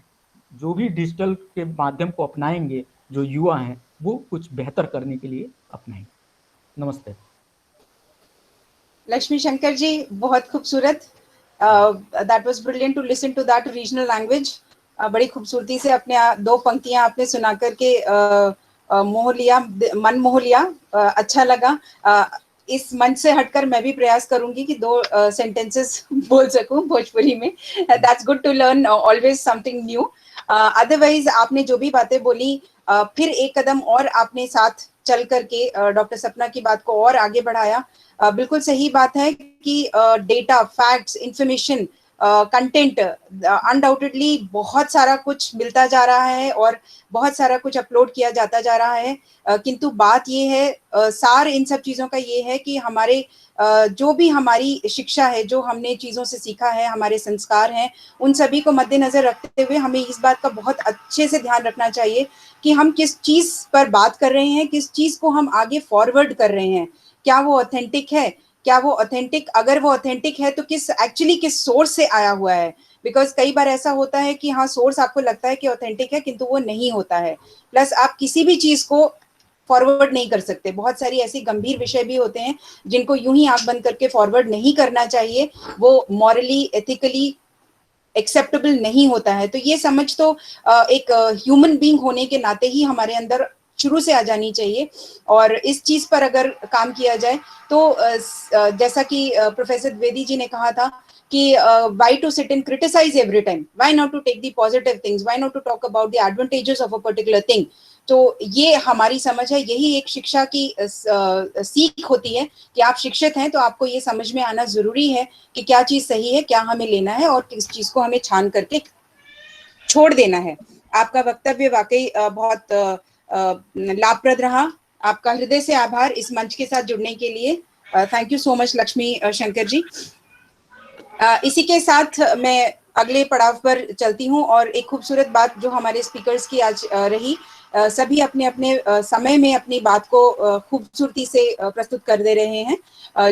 जो भी डिजिटल के माध्यम को अपनाएंगे जो युवा हैं, वो कुछ बेहतर करने के लिए अपनाएं। नमस्ते। लक्ष्मी शंकर जी, बहुत खूबसूरत, that was brilliant to listen to that regional language. बड़ी खूबसूरती से अपने दो पंक्तियां आपने सुना करके मोह लिया, मन मोह लिया, अच्छा लगा। इस मंच से हटकर मैं भी प्रयास करूंगी कि दो सेंटेंसेस बोल सकूं भोजपुरी में। That's good to learn always something new. Otherwise आपने जो भी बातें बोली, फिर एक कदम और आपने साथ चल करके डॉक्टर सपना की बात को और आगे बढ़ाया। बिल्कुल सही बात है कि data, facts, information, content undoubtedly बहुत सारा कुछ मिलता जा रहा है और बहुत सारा कुछ अपलोड किया जाता जा रहा है, किंतु बात ये है, सार इन सब चीज़ों का ये है कि हमारे जो भी हमारी शिक्षा है, जो हमने चीज़ों से सीखा है, हमारे संस्कार हैं, उन सभी को मद्देनजर रखते हुए हमें इस बात का बहुत अच्छे से ध्यान रखना चाहिए कि हम किस चीज़ पर बात कर रहे हैं, किस चीज़ को हम आगे फॉरवर्ड कर रहे हैं। क्या वो ऑथेंटिक है? क्या वो ऑथेंटिक, अगर वो ऑथेंटिक है तो किस सोर्स से आया हुआ है? बिकॉज कई बार ऐसा होता है कि हाँ, सोर्स आपको लगता है कि ऑथेंटिक है, किंतु वो नहीं होता है। प्लस आप किसी भी चीज को फॉरवर्ड नहीं कर सकते। बहुत सारी ऐसी गंभीर विषय भी होते हैं जिनको यूं ही आंख बंद करके फॉरवर्ड नहीं करना चाहिए। वो मॉरली, एथिकली एक्सेप्टेबल नहीं होता है। तो ये समझ तो एक ह्यूमन बीइंग होने के नाते ही हमारे अंदर शुरू से आ जानी चाहिए। और इस चीज पर अगर काम किया जाए तो जैसा कि प्रोफेसर द्विवेदी जी ने कहा था कि why to sit and criticize every time, why not to take the positive things, why not to talk about the advantages of a particular thing। तो ये हमारी समझ है, यही एक शिक्षा की सीख होती है कि आप शिक्षित हैं तो आपको ये समझ में आना जरूरी है कि क्या चीज सही है, क्या हमें लेना है और किस चीज को हमें छान करके छोड़ देना है। आपका वक्तव्य वाकई बहुत लाभप्रद रहा। आपका हृदय से आभार इस मंच के साथ जुड़ने के लिए। Thank you so much Lakshmi Shankar ji. इसी के साथ मैं अगले पड़ाव पर चलती हूँ और एक खूबसूरत बात जो हमारे स्पीकर्स की आज रही, सभी अपने अपने समय में अपनी बात को खूबसूरती से प्रस्तुत कर दे रहे हैं,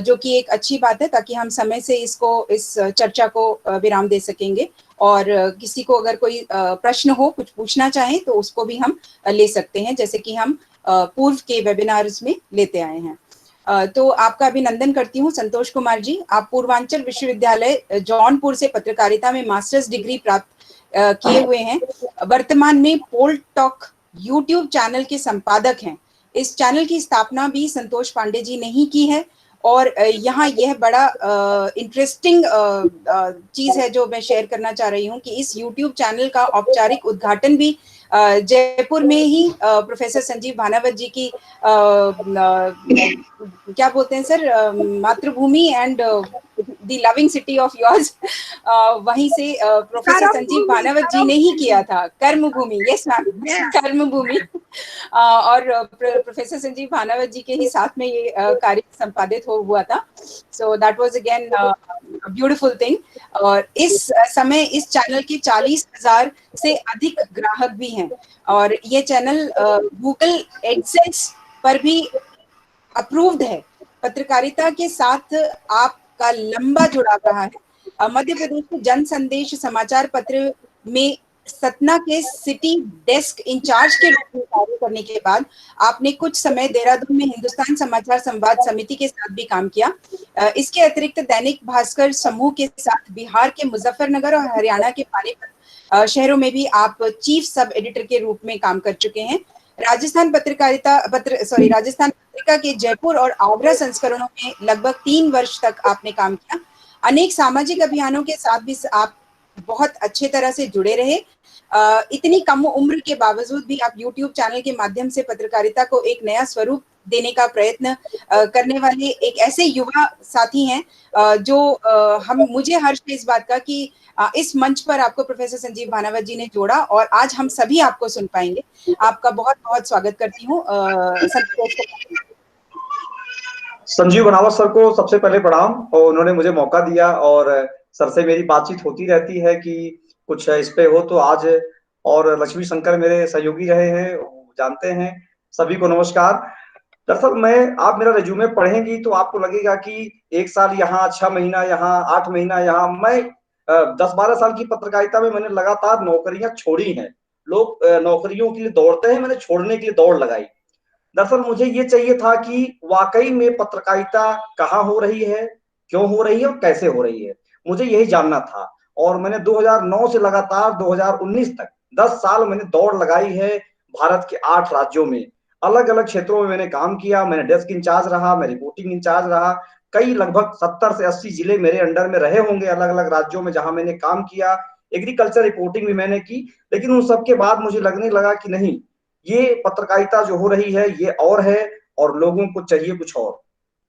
जो कि एक अच्छी बात है, ताकि हम समय से इस चर्चा को विराम दे सकेंगे। और किसी को अगर कोई प्रश्न हो, कुछ पूछना चाहें तो उसको भी हम ले सकते हैं, जैसे कि हम पूर्व के वेबिनार्स में लेते आए हैं। तो आपका अभिनंदन करती हूँ संतोष कुमार जी। आप पूर्वांचल विश्वविद्यालय जौनपुर से पत्रकारिता में मास्टर्स डिग्री प्राप्त किए हुए हैं। वर्तमान में पोल टॉक यूट्यूब चैनल के संपादक हैं। इस चैनल की स्थापना भी संतोष पांडे जी ने ही की है। और यहाँ यह बड़ा इंटरेस्टिंग चीज है जो मैं शेयर करना चाह रही हूँ कि इस यूट्यूब चैनल का औपचारिक उद्घाटन भी जयपुर में ही प्रोफेसर संजीव भानावत जी की क्या बोलते हैं सर, मातृभूमि and the loving city of yours, वहीं से प्रोफेसर संजीव भानावत जी ने ही किया था। कर्मभूमि, यस मैम, कर्मभूमि। और प्रोफेसर संजीव भानावत जी के ही साथ में ये कार्य संपादित हुआ था। So that was again beautiful thing. और इस समय इस चैनल के 40,000 से अधिक ग्राहक भी हैं और ये चैनल गूगल एडसेंस पर भी अप्रूव्ड है। पत्रकारिता के साथ आपका लंबा जुड़ाव रहा है। मध्य प्रदेश के जन संदेश समाचार पत्र में सतना के सिटी डेस्क इंचार्ज के रूप में कार्य करने के बाद आपने कुछ समय देहरादून में हिंदुस्तान समाचार संवाद समिति के साथ भी काम किया। इसके अतिरिक्त दैनिक भास्कर समूह के साथ बिहार के मुजफ्फरनगर और हरियाणा के पानीपत शहरों में भी आप चीफ सब एडिटर के रूप में काम कर चुके हैं। राजस्थान पत्रिका के जयपुर और आगरा संस्करणों में लगभग 3 वर्ष तक आपने काम किया। अनेक सामाजिक अभियानों के साथ भी आप बहुत अच्छे तरह से जुड़े रहे। इतनी कम उम्र के बावजूद भी आप YouTube चैनल के माध्यम से पत्रकारिता को एक नया स्वरूप देने का प्रयत्न करने वाले एक ऐसे युवा साथी हैं जो मुझे हर्ष है इस बात का कि इस मंच पर आपको प्रोफेसर संजीव भानावत जी ने जोड़ा और आज हम सभी आपको सुन पाएंगे। आपका बहुत बहुत स्वागत करती हूँ। संजीव भानावत सर को सबसे पहले प्रणाम, और उन्होंने मुझे मौका दिया और सर से मेरी बातचीत होती रहती है कि कुछ इस पे हो तो आज। और लक्ष्मी शंकर मेरे सहयोगी रहे हैं, जानते हैं। सभी को नमस्कार। दरअसल आप मेरा रिज्यूमे पढ़ेंगी तो आपको लगेगा कि 1 साल यहाँ, 6 महीना यहाँ, 8 महीना यहाँ। मैं 10-12 साल की पत्रकारिता में मैंने लगातार नौकरियां छोड़ी हैं। लोग नौकरियों के लिए दौड़ते हैं, मैंने छोड़ने के लिए दौड़ लगाई। दरअसल मुझे ये चाहिए था कि वाकई में पत्रकारिता कहाँ हो रही है, क्यों हो रही है और कैसे हो रही है, मुझे यही जानना था। और मैंने 2009 से लगातार 2019 तक 10 साल मैंने दौड़ लगाई है भारत के 8 राज्यों में। अलग अलग क्षेत्रों में मैंने काम किया, मैंने डेस्क इंचार्ज रहा, मैं रिपोर्टिंग इंचार्ज रहा। कई लगभग 70 से 80 जिले मेरे अंडर में रहे होंगे अलग अलग राज्यों में जहां मैंने काम किया। एग्रीकल्चर रिपोर्टिंग भी मैंने की। लेकिन उन सब के बाद मुझे लगने लगा कि नहीं, ये पत्रकारिता जो हो रही है ये और है और लोगों को चाहिए कुछ और।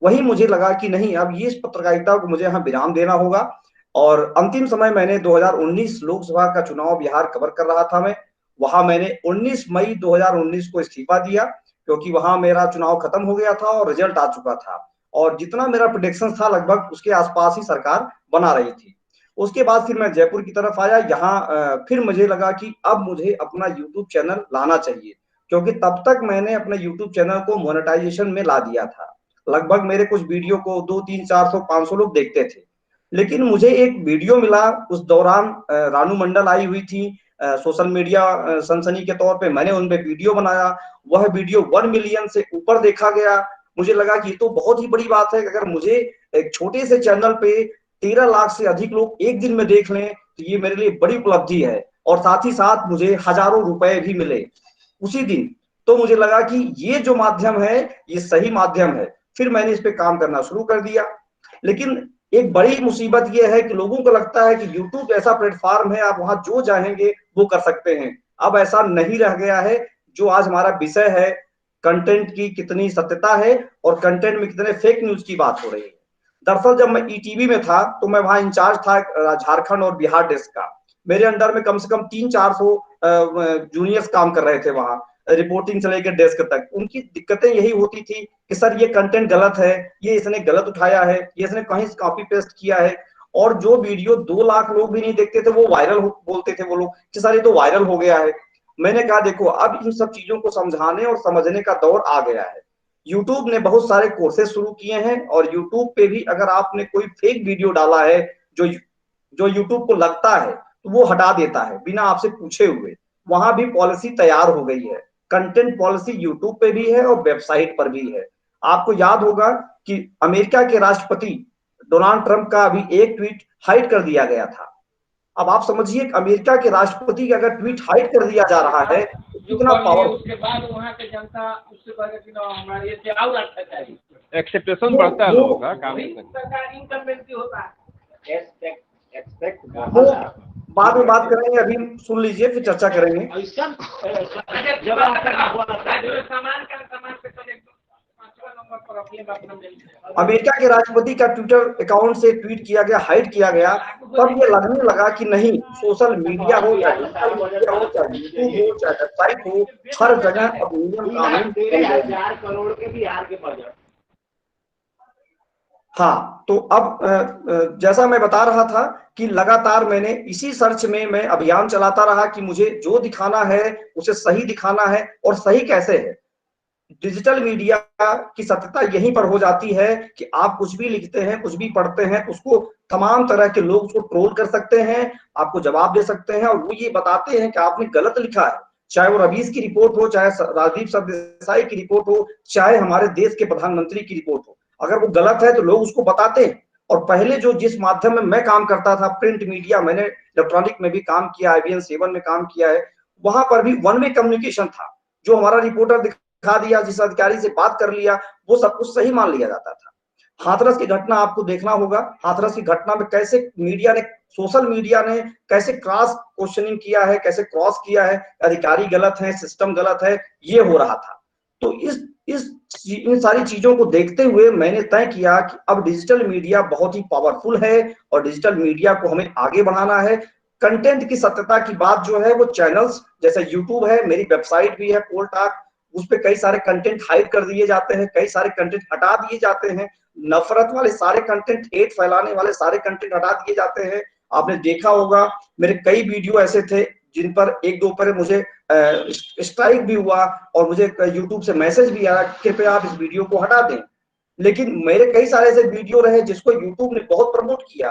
वही मुझे लगा कि नहीं, अब ये इस पत्रकारिता को मुझे यहाँ विराम देना होगा। और अंतिम समय मैंने 2019 लोकसभा का चुनाव बिहार कवर कर रहा था मैं। वहां मैंने 19 मई 2019 को इस्तीफा दिया, क्योंकि वहां मेरा चुनाव खत्म हो गया था और रिजल्ट आ चुका था। और जितना मेरा प्रेडिक्शन था लगभग उसके आसपास ही सरकार बना रही थी। उसके बाद फिर मैं जयपुर की तरफ आया। यहाँ फिर मुझे लगा कि अब मुझे अपना यूट्यूब चैनल लाना चाहिए, क्योंकि तब तक मैंने अपने यूट्यूब चैनल को मोनेटाइजेशन में ला दिया था। लगभग मेरे कुछ वीडियो को 2, 3, 400, 500 लोग देखते थे। लेकिन मुझे एक वीडियो मिला उस दौरान, रानू मंडल आई हुई थी सोशल मीडिया सनसनी के तौर पे। मैंने उन पे वीडियो बनाया, वह वीडियो 1 मिलियन से ऊपर देखा गया। मुझे लगा कि ये तो बहुत ही बड़ी बात है कि अगर मुझे एक छोटे से चैनल पे 13 लाख से अधिक लोग एक दिन में देख लें तो ये मेरे लिए बड़ी उपलब्धि है। और साथ ही साथ मुझे हजारों रुपए भी मिले उसी दिन। तो मुझे लगा कि ये जो माध्यम है ये सही माध्यम है। फिर मैंने इस पे काम करना शुरू कर दिया। लेकिन एक बड़ी मुसीबत ये है कि लोगों को लगता है कि YouTube ऐसा प्लेटफॉर्म है, आप वहां जो चाहेंगे वो कर सकते हैं। अब ऐसा नहीं रह गया है। जो आज हमारा विषय है, कंटेंट की कितनी सत्यता है और कंटेंट में कितने फेक न्यूज की बात हो रही है। दरअसल जब मैं ईटीवी में था तो मैं वहां इंचार्ज था झारखंड और बिहार डेस्क का। मेरे अंडर में कम से कम 300-400 जूनियर्स काम कर रहे थे वहां, रिपोर्टिंग से लेकर डेस्क तक। उनकी दिक्कतें यही होती थी कि सर ये कंटेंट गलत है, ये इसने गलत उठाया है, ये इसने कहीं से कॉपी पेस्ट किया है। और जो वीडियो 2 लाख लोग भी नहीं देखते थे वो वायरल बोलते थे वो लोग कि सर ये तो वायरल हो गया है। मैंने कहा देखो, अब इन सब चीजों को समझाने और समझने का दौर आ गया है। यूट्यूब ने बहुत सारे कोर्सेज शुरू किए हैं और यूट्यूब पे भी अगर आपने कोई फेक वीडियो डाला है जो जो यूट्यूब को लगता है तो वो हटा देता है बिना आपसे पूछे हुए। वहां भी पॉलिसी तैयार हो गई है। कंटेंट पॉलिसी यूट्यूब पे भी है और वेबसाइट पर भी है। आपको याद होगा कि अमेरिका के राष्ट्रपति डोनाल्ड ट्रंप का अभी एक ट्वीट हाइड कर दिया गया था। अब आप समझिए अमेरिका के राष्ट्रपति का अगर ट्वीट हाइड कर दिया जा रहा है तो कितना पावर। उसके बाद वहाँ के जनता उससे पहले कि हमारे ये से और अच्छा चाहिए, एक्सेप्टेशन बढ़ता है लोगों का काम सरकार इनकम मिलती होता है। एक्सपेक्ट वो बाद में बात करेंगे, अभी सुन लीजिए फिर चर्चा करेंगे। अमेरिका के राष्ट्रपति का ट्विटर अकाउंट से ट्वीट किया गया, हाइड किया गया। तब ये लगने लगा कि नहीं, सोशल मीडिया हो चाहे यूट्यूब हो चाहे वेबसाइट हो, हर जगह अब नियम कानून 1,000 करोड़ के बिहार के बजट। हाँ, तो अब जैसा मैं बता रहा था कि लगातार मैंने इसी सर्च में मैं अभियान चलाता रहा कि मुझे जो दिखाना है उसे सही दिखाना है। और सही कैसे है? डिजिटल मीडिया की सत्यता यहीं पर हो जाती है कि आप कुछ भी लिखते हैं, कुछ भी पढ़ते हैं तो उसको तमाम तरह के लोग उसको ट्रोल कर सकते हैं, आपको जवाब दे सकते हैं और वो ये बताते हैं कि आपने गलत लिखा है। चाहे वो रवीश की रिपोर्ट हो, चाहे राजदीप सरदेसाई की रिपोर्ट हो, चाहे हमारे देश के प्रधानमंत्री की रिपोर्ट हो, अगर वो गलत है तो लोग उसको बताते हैं। और पहले जो जिस माध्यम में मैं काम करता था, प्रिंट मीडिया, मैंने इलेक्ट्रॉनिक में भी काम किया, IBN 7 में काम किया है, वहां पर भी वन वे कम्युनिकेशन था। जो हमारा रिपोर्टर दिखा दिया, जिस अधिकारी से बात कर लिया, वो सब कुछ सही मान लिया जाता था। हाथरस की घटना आपको देखना होगा। हाथरस की घटना में कैसे मीडिया ने, सोशल मीडिया ने कैसे क्रॉस क्वेश्चनिंग किया है, कैसे क्रॉस किया है, अधिकारी गलत है, सिस्टम गलत है, ये हो रहा था। तो इन सारी चीजों को देखते हुए मैंने तय किया कि अब डिजिटल मीडिया बहुत ही पावरफुल है और डिजिटल मीडिया को हमें आगे बढ़ाना है। कंटेंट की सत्यता की बात जो है वो चैनल्स जैसे यूट्यूब है, मेरी वेबसाइट भी है पोल टॉक, उस पे कई सारे कंटेंट हाइड कर दिए जाते हैं, कई सारे कंटेंट हटा दिए जाते हैं। नफरत वाले सारे कंटेंट, हेट फैलाने वाले सारे कंटेंट हटा दिए जाते हैं। आपने देखा होगा मेरे कई वीडियो ऐसे थे जिन पर 1-2 पर मुझे स्ट्राइक भी हुआ और मुझे यूट्यूब से मैसेज भी आया कृपया आप इस वीडियो को हटा दें। लेकिन मेरे कई सारे ऐसे वीडियो रहे जिसको यूट्यूब ने बहुत प्रमोट किया।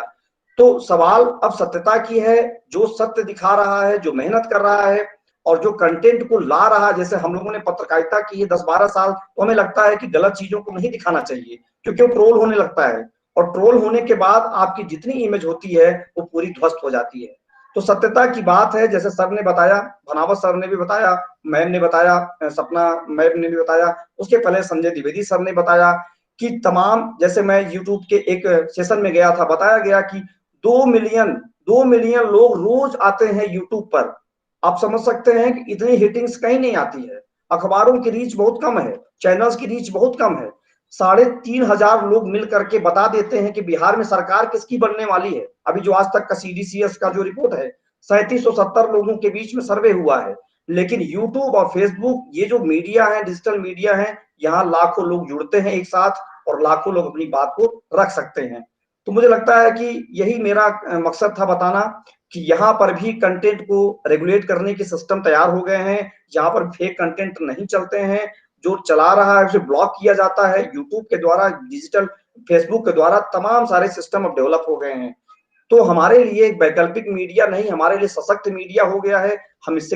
तो सवाल अब सत्यता की है, जो सत्य दिखा रहा है, जो मेहनत कर रहा है और जो कंटेंट को ला रहा, जैसे हम लोगों ने पत्रकारिता की है 10-12 साल, तो हमें लगता है कि गलत चीजों को नहीं दिखाना चाहिए क्योंकि वो ट्रोल होने लगता है, और ट्रोल होने के बाद आपकी जितनी इमेज होती है वो पूरी ध्वस्त हो जाती है। तो सत्यता की बात है, जैसे सर ने बताया, भनावत सर ने भी बताया, मैम ने बताया, सपना मैम ने भी बताया, उसके पहले संजय द्विवेदी सर ने बताया कि तमाम, जैसे मैं यूट्यूब के एक सेशन में गया था, बताया गया कि 2 मिलियन लोग रोज आते हैं यूट्यूब पर। आप समझ सकते हैं कि इतनी हिटिंग्स कहीं नहीं आती है, अखबारों की रीच बहुत कम है, चैनल्स की रीच बहुत कम है। 3,500 लोग मिल करके बता देते हैं कि बिहार में सरकार किसकी बनने वाली है। अभी जो आज तक का CDCS का जो रिपोर्ट है, 3770 लोगों के बीच में सर्वे हुआ है। लेकिन यूट्यूब और फेसबुक, ये जो मीडिया है, डिजिटल मीडिया है, यहाँ लाखों लोग जुड़ते हैं एक साथ और लाखों लोग अपनी बात को रख सकते हैं। तो मुझे लगता है कि यही मेरा मकसद था बताना कि यहाँ पर भी कंटेंट को रेगुलेट करने के सिस्टम तैयार हो गए हैं, यहाँ पर फेक कंटेंट नहीं चलते हैं, जो चला रहा है उसे ब्लॉक किया जाता है यूट्यूब के द्वारा, डिजिटल फेसबुक के द्वारा, तमाम सारे सिस्टम अब डेवलप हो गए हैं। तो हमारे लिए एक वैकल्पिक मीडिया नहीं, हमारे लिए सशक्त मीडिया हो गया है। हम इससे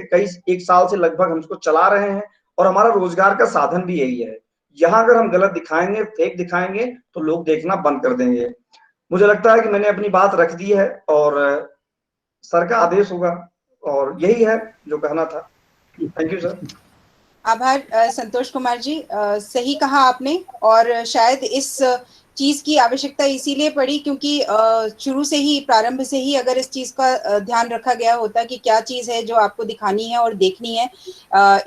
एक साल से लगभग हम इसको चला रहे हैं और हमारा रोजगार का साधन भी यही है। यहाँ अगर हम गलत दिखाएंगे, फेक दिखाएंगे, तो लोग देखना बंद कर देंगे। मुझे लगता है कि मैंने अपनी बात रख दी है और सर का आदेश होगा, और यही है जो कहना था। Thank you sir. आभार संतोष कुमार जी, सही कहा आपने। और शायद इस चीज की आवश्यकता इसीलिए पड़ी क्योंकि शुरू से ही, प्रारंभ से ही अगर इस चीज का ध्यान रखा गया होता कि क्या चीज है जो आपको दिखानी है और देखनी है,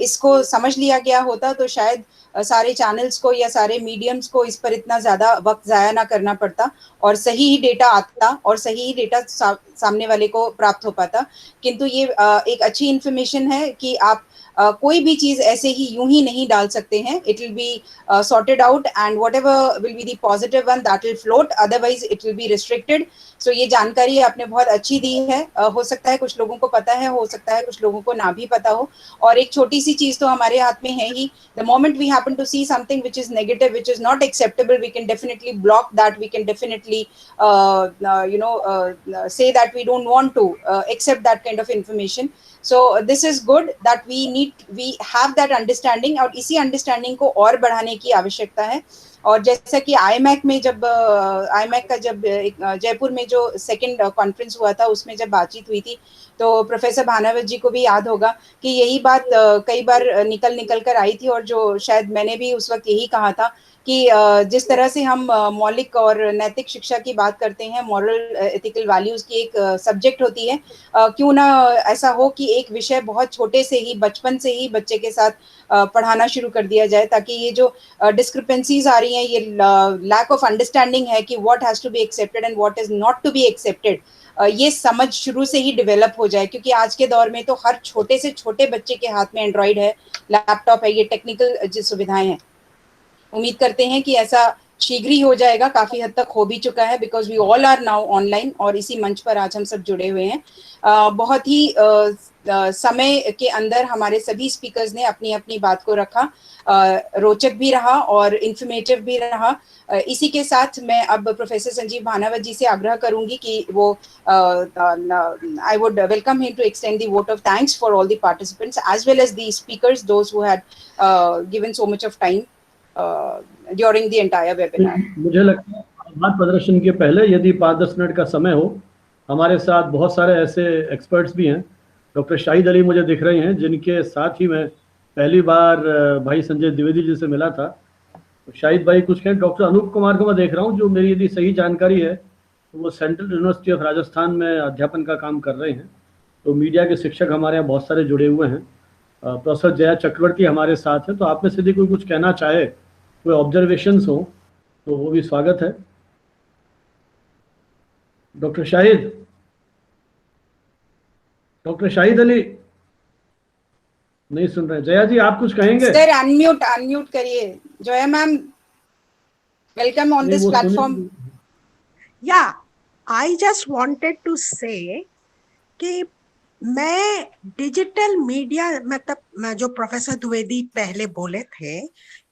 इसको समझ लिया गया होता, तो शायद सारे चैनल्स को या सारे मीडियम्स को इस पर इतना ज्यादा वक्त जाया ना करना पड़ता और सही ही डेटा आता और सही ही डेटा सामने वाले को प्राप्त हो पाता। किंतु ये एक अच्छी इंफॉर्मेशन है कि आप कोई भी चीज ऐसे ही यूं ही नहीं डाल सकते हैं। It will be sorted out and whatever will be the positive one that will float, otherwise it will be restricted. So ये जानकारी आपने बहुत अच्छी दी है। हो सकता है कुछ लोगों को पता है, हो सकता है कुछ लोगों को ना भी पता हो। और एक छोटी सी चीज तो हमारे हाथ में है ही, the moment we happen to see something which is negative, which is not acceptable, we can definitely block that, we can definitely say that we don't want to accept that kind of information. So this is good that we have that understanding, और इसी understanding को और बढ़ाने की आवश्यकता है। और जैसा कि IMAC में जब का जब जयपुर में जो सेकंड कॉन्फ्रेंस हुआ था, उसमें जब बातचीत हुई थी, तो प्रोफेसर भानावत जी को भी याद होगा कि यही बात कई बार निकल कर आई थी, और जो शायद मैंने भी उस वक्त यही कहा था कि जिस तरह से हम मौलिक और नैतिक शिक्षा की बात करते हैं, मॉरल एथिकल वैल्यूज की एक सब्जेक्ट होती है, क्यों ना ऐसा हो कि एक विषय बहुत छोटे से ही, बचपन से ही बच्चे के साथ पढ़ाना शुरू कर दिया जाए, ताकि ये जो डिस्क्रिपेंसीज आ रही हैं, ये लैक ऑफ अंडरस्टैंडिंग है कि what has to be accepted and what is not to be accepted, ये समझ शुरू से ही डेवलप हो जाए। क्योंकि आज के दौर में तो हर छोटे से छोटे बच्चे के हाथ में एंड्रॉइड है, लैपटॉप है, ये टेक्निकल जो सुविधाएं हैं। उम्मीद करते हैं कि ऐसा शीघ्र ही हो जाएगा, काफी हद तक हो भी चुका है, because we all are now online, और इसी मंच पर आज हम सब जुड़े हुए हैं। बहुत ही समय के अंदर हमारे सभी स्पीकर्स ने अपनी अपनी बात को रखा, रोचक भी रहा और इंफॉर्मेटिव भी रहा। इसी के साथ मैं अब प्रोफेसर संजीव भानावत जी से आग्रह करूंगी कि वो I would welcome him to extend the vote of thanks for all the participants as well as the speakers, those who had given so much of time during the entire webinar. मुझे लगता है आभार प्रदर्शन के पहले यदि 5-10 minute का समय हो, हमारे साथ बहुत सारे ऐसे एक्सपर्ट्स भी हैं। डॉक्टर शाहिद अली मुझे दिख रहे हैं, जिनके साथ ही मैं पहली बार भाई संजय द्विवेदी जी से मिला था। शाहिद भाई कुछ कहें। डॉक्टर अनूप कुमार को मैं देख रहा हूँ, जो मेरी यदि सही जानकारी है तो वो सेंट्रल यूनिवर्सिटी ऑफ राजस्थान में अध्यापन का काम कर रहे हैं। तो मीडिया के शिक्षक हमारे यहाँ बहुत सारे जुड़े हुए हैं। प्रोफेसर जया चक्रवर्ती हमारे साथ हैं। तो आप में से यदि कोई कुछ कहना चाहे, कोई ऑब्जर्वेशंस हो, तो वो भी स्वागत है। डॉक्टर शाहिद अली नहीं सुन रहे। जया जी आप कुछ कहेंगे? सर अनम्यूट करिए। Jaya ma'am, welcome on this platform. या आई जस्ट वांटेड टू से कि मैं डिजिटल मीडिया, मतलब जो प्रोफेसर द्विवेदी पहले बोले थे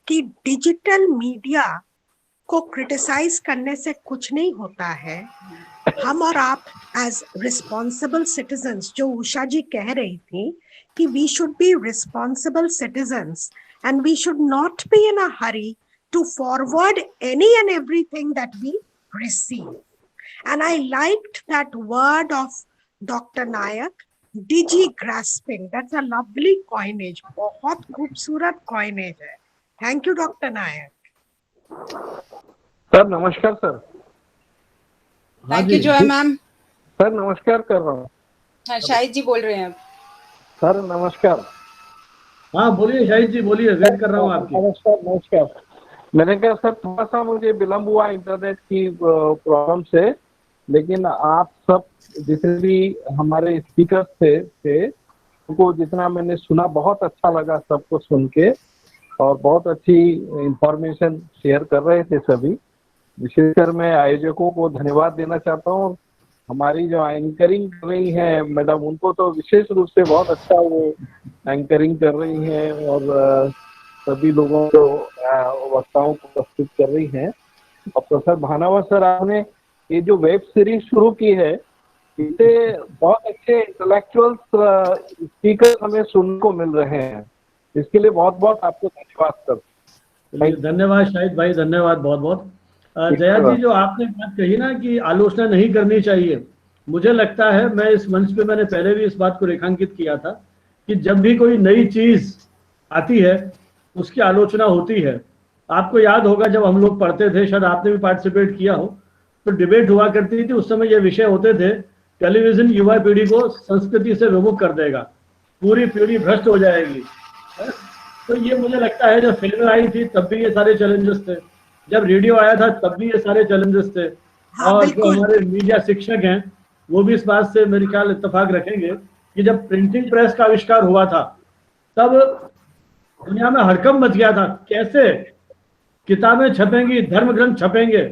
कि डिजिटल मीडिया को क्रिटिसाइज करने से कुछ नहीं होता है। हम और आप as responsible citizens, जो उषा जी कह रही थी कि we should be responsible citizens and we should not be in a hurry to forward any and everything that we receive. And I liked that word of Dr. Nayak, digi grasping. That's a lovely coinage. बहुत खूबसूरत coinage है. Thank you, Dr. Nayak. Sir नमस्कार sir. Thank you Zoya ma'am. Sir नमस्कार कर रहा हूँ। हाँ शाहिद जी बोल रहे हैं अब। सर नमस्कार। हाँ बोलिए शाहिद जी, बोलिए, वेट कर रहा हूँ आपकी। नमस्कार नमस्कार। मैंने कहा सर थोड़ा सा मुझे विलम्ब हुआ इंटरनेट की प्रॉब्लम से, लेकिन आप सब जितने भी हमारे स्पीकर थे उनको जितना मैंने सुना बहुत अच्छा लगा सबको सुन के, और बहुत अच्छी इंफॉर्मेशन शेयर कर रहे थे सभी। विशेषकर मैं आयोजकों को धन्यवाद देना चाहता हूँ। हमारी जो एंकरिंग कर रही हैं मैडम, उनको तो विशेष रूप से बहुत अच्छा वो एंकरिंग कर रही हैं और सभी लोगों को वक्ताओं को प्रस्तुत कर रही हैं। और प्रोफेसर भानावत सर, आपने ये जो वेब सीरीज शुरू की है, इससे बहुत अच्छे इंटेलेक्चुअल स्पीकर हमें सुनने को मिल रहे हैं। इसके लिए बहुत बहुत आपको धन्यवाद सर। धन्यवाद शाहिद भाई, धन्यवाद बहुत बहुत। जया जी, जो आपने बात कही ना कि आलोचना नहीं करनी चाहिए, मुझे लगता है, मैं इस मंच पे मैंने पहले भी इस बात को रेखांकित किया था कि जब भी कोई नई चीज आती है उसकी आलोचना होती है। आपको याद होगा जब हम लोग पढ़ते थे, शायद आपने भी पार्टिसिपेट किया हो, तो डिबेट हुआ करती थी। उस समय ये विषय होते थे, टेलीविजन युवा पीढ़ी को संस्कृति से विमुख कर देगा, पूरी पीढ़ी भ्रष्ट हो जाएगी। तो ये मुझे लगता है जब फिल्में आई थी तब भी ये सारे चैलेंजेस थे, जब रेडियो आया था तब भी ये सारे चैलेंजेस थे। और जो हमारे मीडिया शिक्षक हैं वो भी इस बात से मेरे ख्याल इत्तेफाक रखेंगे कि जब प्रिंटिंग प्रेस का आविष्कार हुआ था तब दुनिया में हड़कंप मच गया था। कैसे किताबें छपेंगी, धर्म ग्रंथ छपेंगे,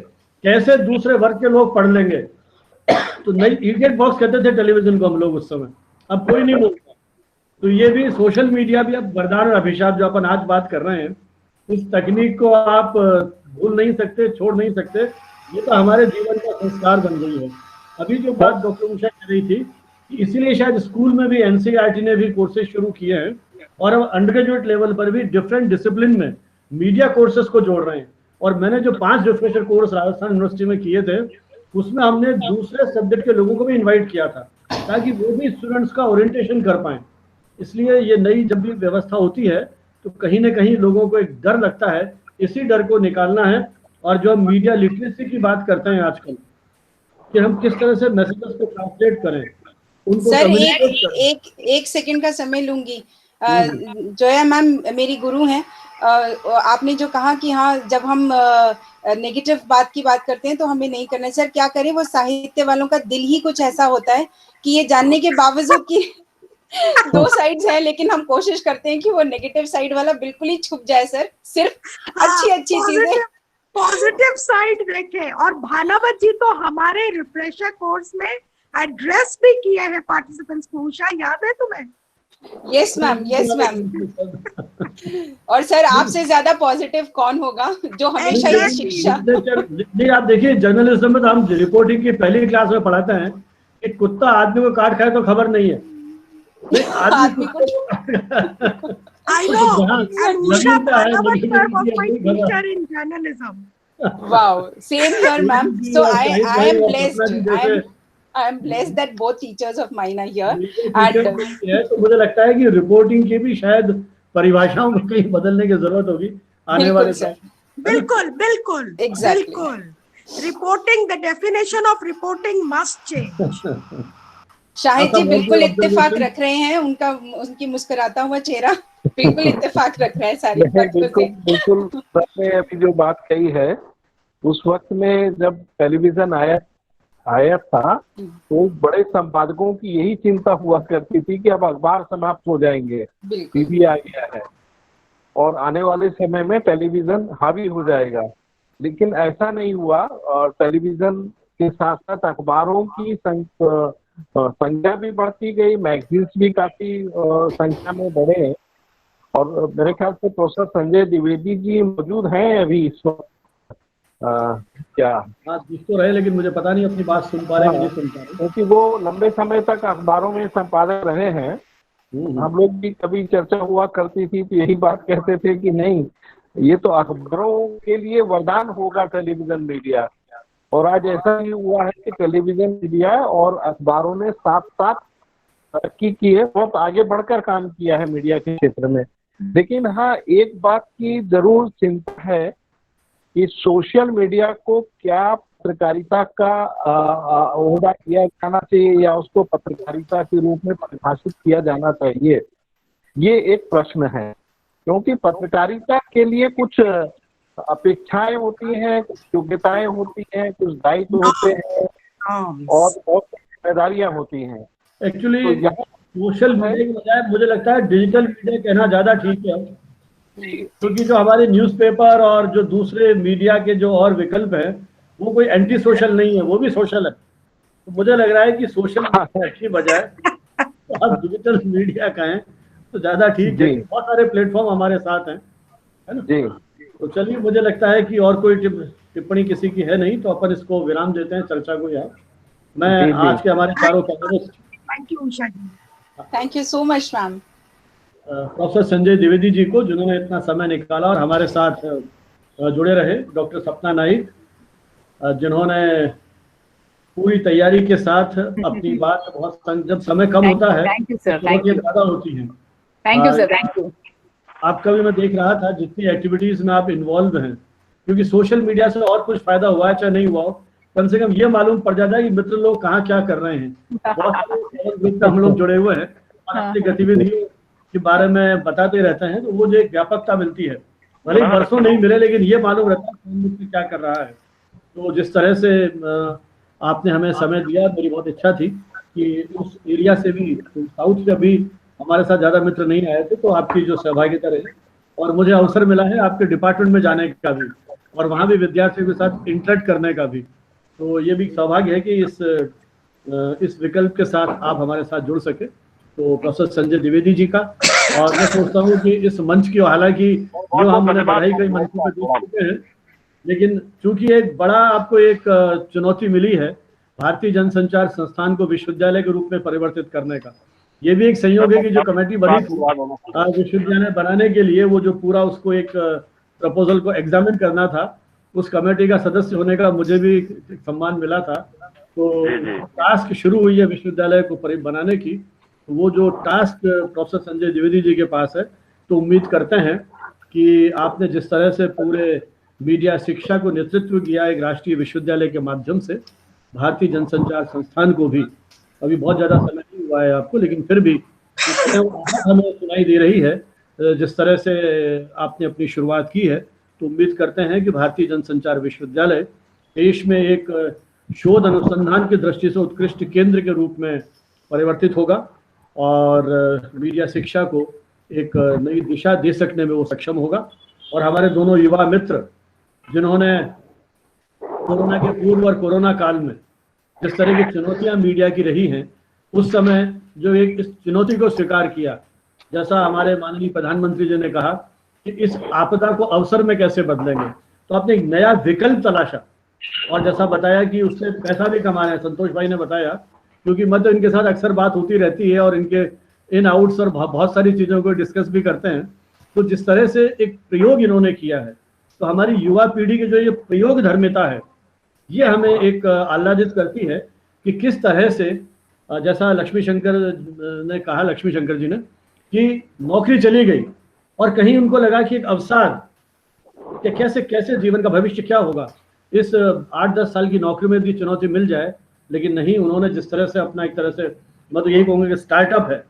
कैसे दूसरे वर्ग के लोग पढ़ लेंगे। तो नई इडियट बॉक्स कहते थे टेलीविजन को हम लोग उस समय, अब कोई नहीं बोलता। तो ये भी सोशल मीडिया भी अब वरदान और अभिशाप जो अपन आज बात कर रहे हैं, इस तकनीक को आप भूल नहीं सकते, छोड़ नहीं सकते। ये तो हमारे जीवन का संस्कार बन गई है। अभी जो बात डॉक्टर उषा कह रही थी, इसीलिए शायद स्कूल में भी एनसीईआरटी ने भी कोर्सेज शुरू किए हैं और अब अंडर ग्रेजुएट लेवल पर भी डिफरेंट डिसिप्लिन में मीडिया कोर्सेज को जोड़ रहे हैं। और मैंने जो 5 रिफ्रेशर कोर्स राजस्थान यूनिवर्सिटी में किए थे, उसमें हमने दूसरे सब्जेक्ट के लोगों को भी इन्वाइट किया था ताकि वो भी स्टूडेंट्स का ओरिएंटेशन कर पाए। इसलिए ये नई जब भी व्यवस्था होती है तो कहीं ना कहीं लोगों को एक डर लगता है, इसी डर को निकालना है। और जो हम मीडिया लिटरेसी की बात करते हैं आजकल कि हम किस तरह से मैसेजेस को ट्रांसलेट करें, उनको सर कम्युनिकेट करें। एक सेकंड का समय लूंगी। जोया मैम मेरी गुरु हैं। आपने जो कहा कि हाँ जब हम नेगेटिव बात की बात करते हैं तो हमें नहीं करना है। सर क्या करें, वो साहित्य वालों का दिल ही कुछ ऐसा होता है कि ये जानने के बावजूद कि 2 साइड्स हैं, लेकिन हम कोशिश करते हैं कि वो नेगेटिव साइड वाला बिल्कुल ही छुप जाए। सर सिर्फ अच्छी चीजें, पॉजिटिव साइड देखें। और भानावत जी तो हमारे रिफ्रेशर कोर्स में एड्रेस भी किए हैं पार्टिसिपेंट्स को। उषा याद है तुम्हें? Yes ma'am, yes ma'am. और सर आपसे ज्यादा पॉजिटिव कौन होगा जो हमेशा ये शिक्षा। नहीं, आप देखिए जर्नलिज्म में तो हम रिपोर्टिंग की पहली क्लास में पढ़ाते हैं कि कुत्ता आदमी को काट खाए तो खबर नहीं है। आदमी को I know. And Usha Bhanawat sir was my teacher in journalism. Wow, same here, ma'am. So I am blessed. I am blessed that both teachers of mine are here. And तो मुझे लगता है कि रिपोर्टिंग की भी शायद परिभाषाओं में कहीं बदलने की जरूरत होगी आने वाले समय। बिल्कुल बिल्कुल Exactly. बिल्कुल। Reporting, the definition of reporting must change. Shahid जी बिल्कुल इत्तेफाक रख रहे हैं, उनकी मुस्कुराता हुआ चेहरा बिल्कुल इत्तेफाक रख रहा है सारी बातों से। बिल्कुल सबने अभी जो बात कही है, उस वक्त में जब टेलीविजन आया था तो बड़े संपादकों की यही चिंता हुआ करती थी कि अब अखबार समाप्त हो जाएंगे, टीवी आ गया है और आने वाले समय में टेलीविजन हावी हो जाएगा। लेकिन ऐसा नहीं हुआ और टेलीविजन के साथ साथ अखबारों की संख्या भी बढ़ती गई, मैगजीन्स भी काफी संख्या में बढ़े। और मेरे ख्याल से प्रोफेसर संजय द्विवेदी जी मौजूद हैं अभी इस वक्त, क्या हाँ दिख तो रहे, लेकिन मुझे पता नहीं अपनी बात सुन पा रहे हैं कि नहीं सुन पा रहे। क्योंकि वो लंबे समय तक अखबारों में संपादक रहे हैं। हम लोग भी कभी चर्चा हुआ करती थी तो यही बात कहते थे कि नहीं, ये तो अखबारों के लिए वरदान होगा टेलीविजन मीडिया, और आज ऐसा ही हुआ है कि टेलीविजन मीडिया और अखबारों ने साथ साथ तरक्की की है, बहुत आगे बढ़कर काम किया है मीडिया के क्षेत्र में। लेकिन हाँ, एक बात की जरूर चिंता है कि सोशल मीडिया को क्या पत्रकारिता का ओहदा किया जाना चाहिए या उसको पत्रकारिता के रूप में परिभाषित किया जाना चाहिए, ये एक प्रश्न है। क्योंकि पत्रकारिता के लिए कुछ अपेक्षाएं होती हैं, कुछ योग्यताएं होती हैं, कुछ दायित्व होते हैं और बहुत जिम्मेदारियां होती हैं। एक्चुअली तो यहाँ सोशल मीडिया की बजाय मुझे लगता है डिजिटल मीडिया कहना ज्यादा ठीक है, क्योंकि जो हमारे न्यूज़पेपर और जो दूसरे मीडिया के जो और विकल्प है वो कोई एंटी सोशल नहीं है, वो भी सोशल है। तो मुझे लग रहा है कि सोशल मीडिया की बजाय तो आप डिजिटल मीडिया कहें तो ज्यादा ठीक है। बहुत सारे प्लेटफॉर्म हमारे साथ हैं, है ना जी। तो चलिए, मुझे लगता है कि और कोई टिप्पणी किसी की है नहीं, तो अपन इसको विराम देते हैं चर्चा को यार। मैं आज के हमारे चारों panelist, thank you Usha ji, thank you so much ma'am, professor Sanjay Dwivedi ji को जिन्होंने इतना समय निकाला और हमारे साथ जुड़े रहे, डॉक्टर सपना नाइक जिन्होंने पूरी तैयारी के साथ अपनी बात, बहुत जब समय कम होता है तो ज्यादा होती है। Thank you sir, thank you. आपका भी मैं देख रहा था जितनी एक्टिविटीज में आप इन्वॉल्व हैं, क्योंकि सोशल मीडिया से और कुछ फायदा हुआ है चाहे नहीं हुआ हो, कम से कम ये मालूम पड़ जाता है कि मित्र लोग कहाँ क्या कर रहे हैं। बहुत सारे ग्रुप में हम लोग जुड़े हुए हैं और अपनी गतिविधियों के बारे में बताते रहते हैं, तो वो जो एक व्यापकता मिलती है, भले ही वर्षों नहीं मिले लेकिन ये मालूम रहता है कौन मित्र क्या कर रहा है। तो जिस तरह से आपने हमें समय दिया, मेरी बहुत इच्छा थी कि उस एरिया से भी, साउथ से भी हमारे साथ ज्यादा मित्र नहीं आए थे, तो आपकी जो सहभागिता रही और मुझे अवसर मिला है आपके डिपार्टमेंट में जाने का भी और वहाँ भी विद्यार्थियों के साथ इंटरेक्ट करने का भी। तो ये भी सौभाग्य है कि इस विकल्प के साथ आप हमारे साथ जुड़ सके। तो प्रोफेसर संजय द्विवेदी जी का, और मैं सोचता हूँ कि इस मंच की, हालांकि जो हमने बढ़ाई कई मंचों पर देख चुके हैं, लेकिन चूंकि एक बड़ा आपको एक चुनौती मिली है भारतीय जनसंचार संस्थान को विश्वविद्यालय के रूप में परिवर्तित करने का, ये भी एक संयोग है कि जो कमेटी बनी थी विश्वविद्यालय बनाने के लिए, वो जो पूरा उसको एक प्रपोजल को एग्जामिन करना था, उस कमेटी का सदस्य होने का मुझे भी सम्मान मिला था। तो टास्क शुरू हुई है विश्वविद्यालय को बनाने की, तो वो जो टास्क प्रोफेसर संजय द्विवेदी जी के पास है, तो उम्मीद करते हैं कि आपने जिस तरह से पूरे मीडिया शिक्षा को नेतृत्व किया एक राष्ट्रीय विश्वविद्यालय के माध्यम से, भारतीय जनसंचार संस्थान को भी, अभी बहुत ज्यादा समय नहीं हुआ है आपको, लेकिन फिर भी हमें सुनाई दे रही है जिस तरह से आपने अपनी शुरुआत की है, तो उम्मीद करते हैं कि भारतीय जनसंचार विश्वविद्यालय देश में एक शोध अनुसंधान की दृष्टि से उत्कृष्ट केंद्र के रूप में परिवर्तित होगा और मीडिया शिक्षा को एक नई दिशा दे सकने में वो सक्षम होगा। और हमारे दोनों युवा मित्र जिन्होंने कोरोना के पूर्व और कोरोना काल में जिस तरह की चुनौतियां मीडिया की रही हैं, उस समय जो एक इस चुनौती को स्वीकार किया, जैसा हमारे माननीय प्रधानमंत्री जी ने कहा कि इस आपदा को अवसर में कैसे बदलेंगे, तो आपने एक नया विकल्प तलाशा और जैसा बताया कि उससे पैसा भी कमाना है, संतोष भाई ने बताया, क्योंकि मतलब इनके साथ अक्सर बात होती रहती है और इनके इन आउट्स और बहुत सारी चीज़ों को डिस्कस भी करते हैं। तो जिस तरह से एक प्रयोग इन्होंने किया है, तो हमारी युवा पीढ़ी की जो ये प्रयोग धर्मिता है, ये हमें एक आह्लादित करती है कि किस तरह से, जैसा लक्ष्मी शंकर ने कहा, लक्ष्मी शंकर जी ने, कि नौकरी चली गई और कहीं उनको लगा कि एक अवसर कि कैसे कैसे जीवन का भविष्य क्या होगा, इस 8-10 साल की नौकरी में भी चुनौती मिल जाए, लेकिन नहीं, उन्होंने जिस तरह से अपना एक तरह से, मैं तो यही कहूँगा कि स्टार्टअप है,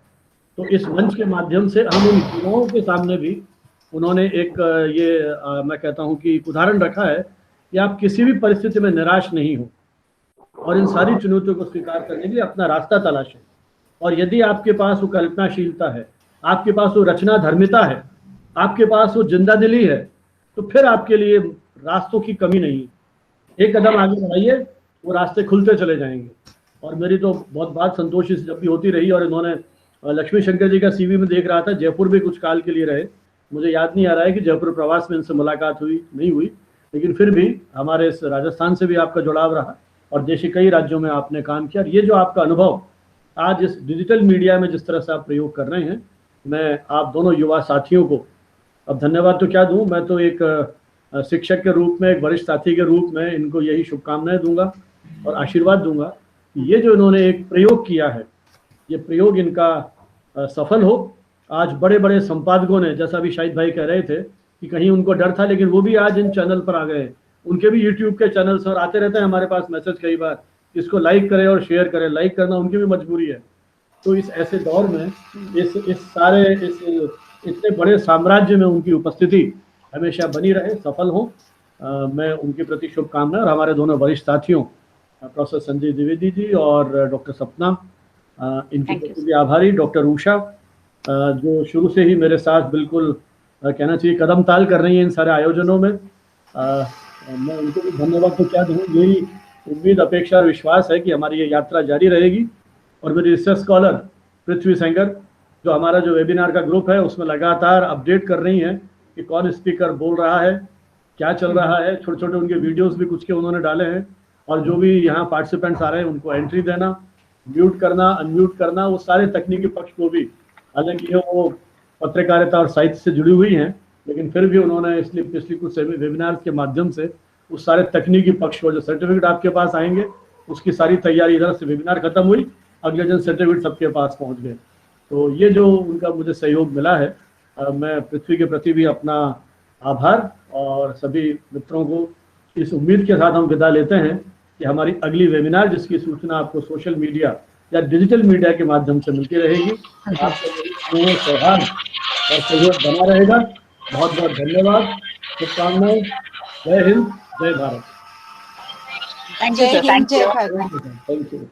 तो इस मंच के माध्यम से हम उन युवाओं के सामने भी उन्होंने एक मैं कहता हूँ कि उदाहरण रखा है कि आप किसी भी परिस्थिति में निराश नहीं हो और इन सारी चुनौतियों को स्वीकार करने के लिए अपना रास्ता तलाशें। और यदि आपके पास वो कल्पनाशीलता है, आपके पास वो रचना धर्मिता है, आपके पास वो जिंदा दिली है, तो फिर आपके लिए रास्तों की कमी नहीं। एक कदम आगे बढ़ाइए, वो रास्ते खुलते चले जाएंगे। और मेरी तो बहुत बात संतोष से जब भी होती रही, और इन्होंने लक्ष्मी शंकर जी का सीवी में देख रहा था, जयपुर भी कुछ काल के लिए रहे, मुझे याद नहीं आ रहा है कि जयपुर प्रवास में इनसे मुलाकात हुई नहीं हुई, लेकिन फिर भी हमारे इस राजस्थान से भी आपका जुड़ाव रहा और देश के कई राज्यों में आपने काम किया। और ये जो आपका अनुभव आज इस डिजिटल मीडिया में जिस तरह से आप प्रयोग कर रहे हैं, मैं आप दोनों युवा साथियों को अब धन्यवाद तो क्या दूं, मैं तो एक शिक्षक के रूप में, एक वरिष्ठ साथी के रूप में इनको यही शुभकामनाएं दूंगा और आशीर्वाद दूंगा कि ये जो इन्होंने एक प्रयोग किया है, ये प्रयोग इनका सफल हो। आज बड़े बड़े संपादकों ने, जैसा भी शाहिद भाई कह रहे थे कि कहीं उनको डर था, लेकिन वो भी आज इन चैनल पर आ गए। उनके भी यूट्यूब के चैनल्स और आते रहते हैं हमारे पास मैसेज कई बार, इसको लाइक करें और शेयर करें। लाइक करना उनकी भी मजबूरी है। तो इस ऐसे दौर में इस इतने बड़े साम्राज्य में उनकी उपस्थिति हमेशा बनी रहे, सफल हो। मैं उनके प्रति शुभकामनाएं और हमारे दोनों वरिष्ठ साथियों प्रोफेसर संजय द्विवेदी जी और डॉक्टर सपना, इनके प्रति भी आभारी। डॉक्टर उषा जो शुरू से ही मेरे साथ बिल्कुल कहना चाहिए कदम ताल कर रही है इन सारे आयोजनों में, मैं उनको भी धन्यवाद तो क्या दूँ। यही उम्मीद, अपेक्षा और विश्वास है कि हमारी ये यात्रा जारी रहेगी। और मेरी रिसर्च स्कॉलर पृथ्वी सेंगर जो हमारा जो वेबिनार का ग्रुप है उसमें लगातार अपडेट कर रही हैं कि कौन स्पीकर बोल रहा है, क्या चल रहा है। छोटे छोटे उनके वीडियोस भी कुछ के उन्होंने डाले हैं। और जो भी यहाँ पार्टिसिपेंट्स आ रहे हैं उनको एंट्री देना, म्यूट करना, अनम्यूट करना, वो सारे तकनीकी पक्ष को भी, हालांकि वो पत्रकारिता और साहित्य से जुड़ी हुई हैं, लेकिन फिर भी उन्होंने इसलिए पिछली कुछ वेबिनार के माध्यम से उस सारे तकनीकी पक्ष को, जो सर्टिफिकेट आपके पास आएंगे उसकी सारी तैयारी, इधर से वेबिनार खत्म हुई, अगले दिन सर्टिफिकेट सबके पास पहुंच गए। तो ये जो उनका मुझे सहयोग मिला है, मैं पृथ्वी के प्रति भी अपना आभार और सभी मित्रों को इस उम्मीद के साथ हम विदा लेते हैं कि हमारी अगली वेबिनार, जिसकी सूचना आपको सोशल मीडिया या डिजिटल मीडिया के माध्यम से मिलती रहेगी, आपका सौहार्द और सहयोग बना रहेगा। बहुत बहुत धन्यवाद, शुभकामनाएं। जय हिंद, जय भारत। जय हिंद, जय भारत। Thank you.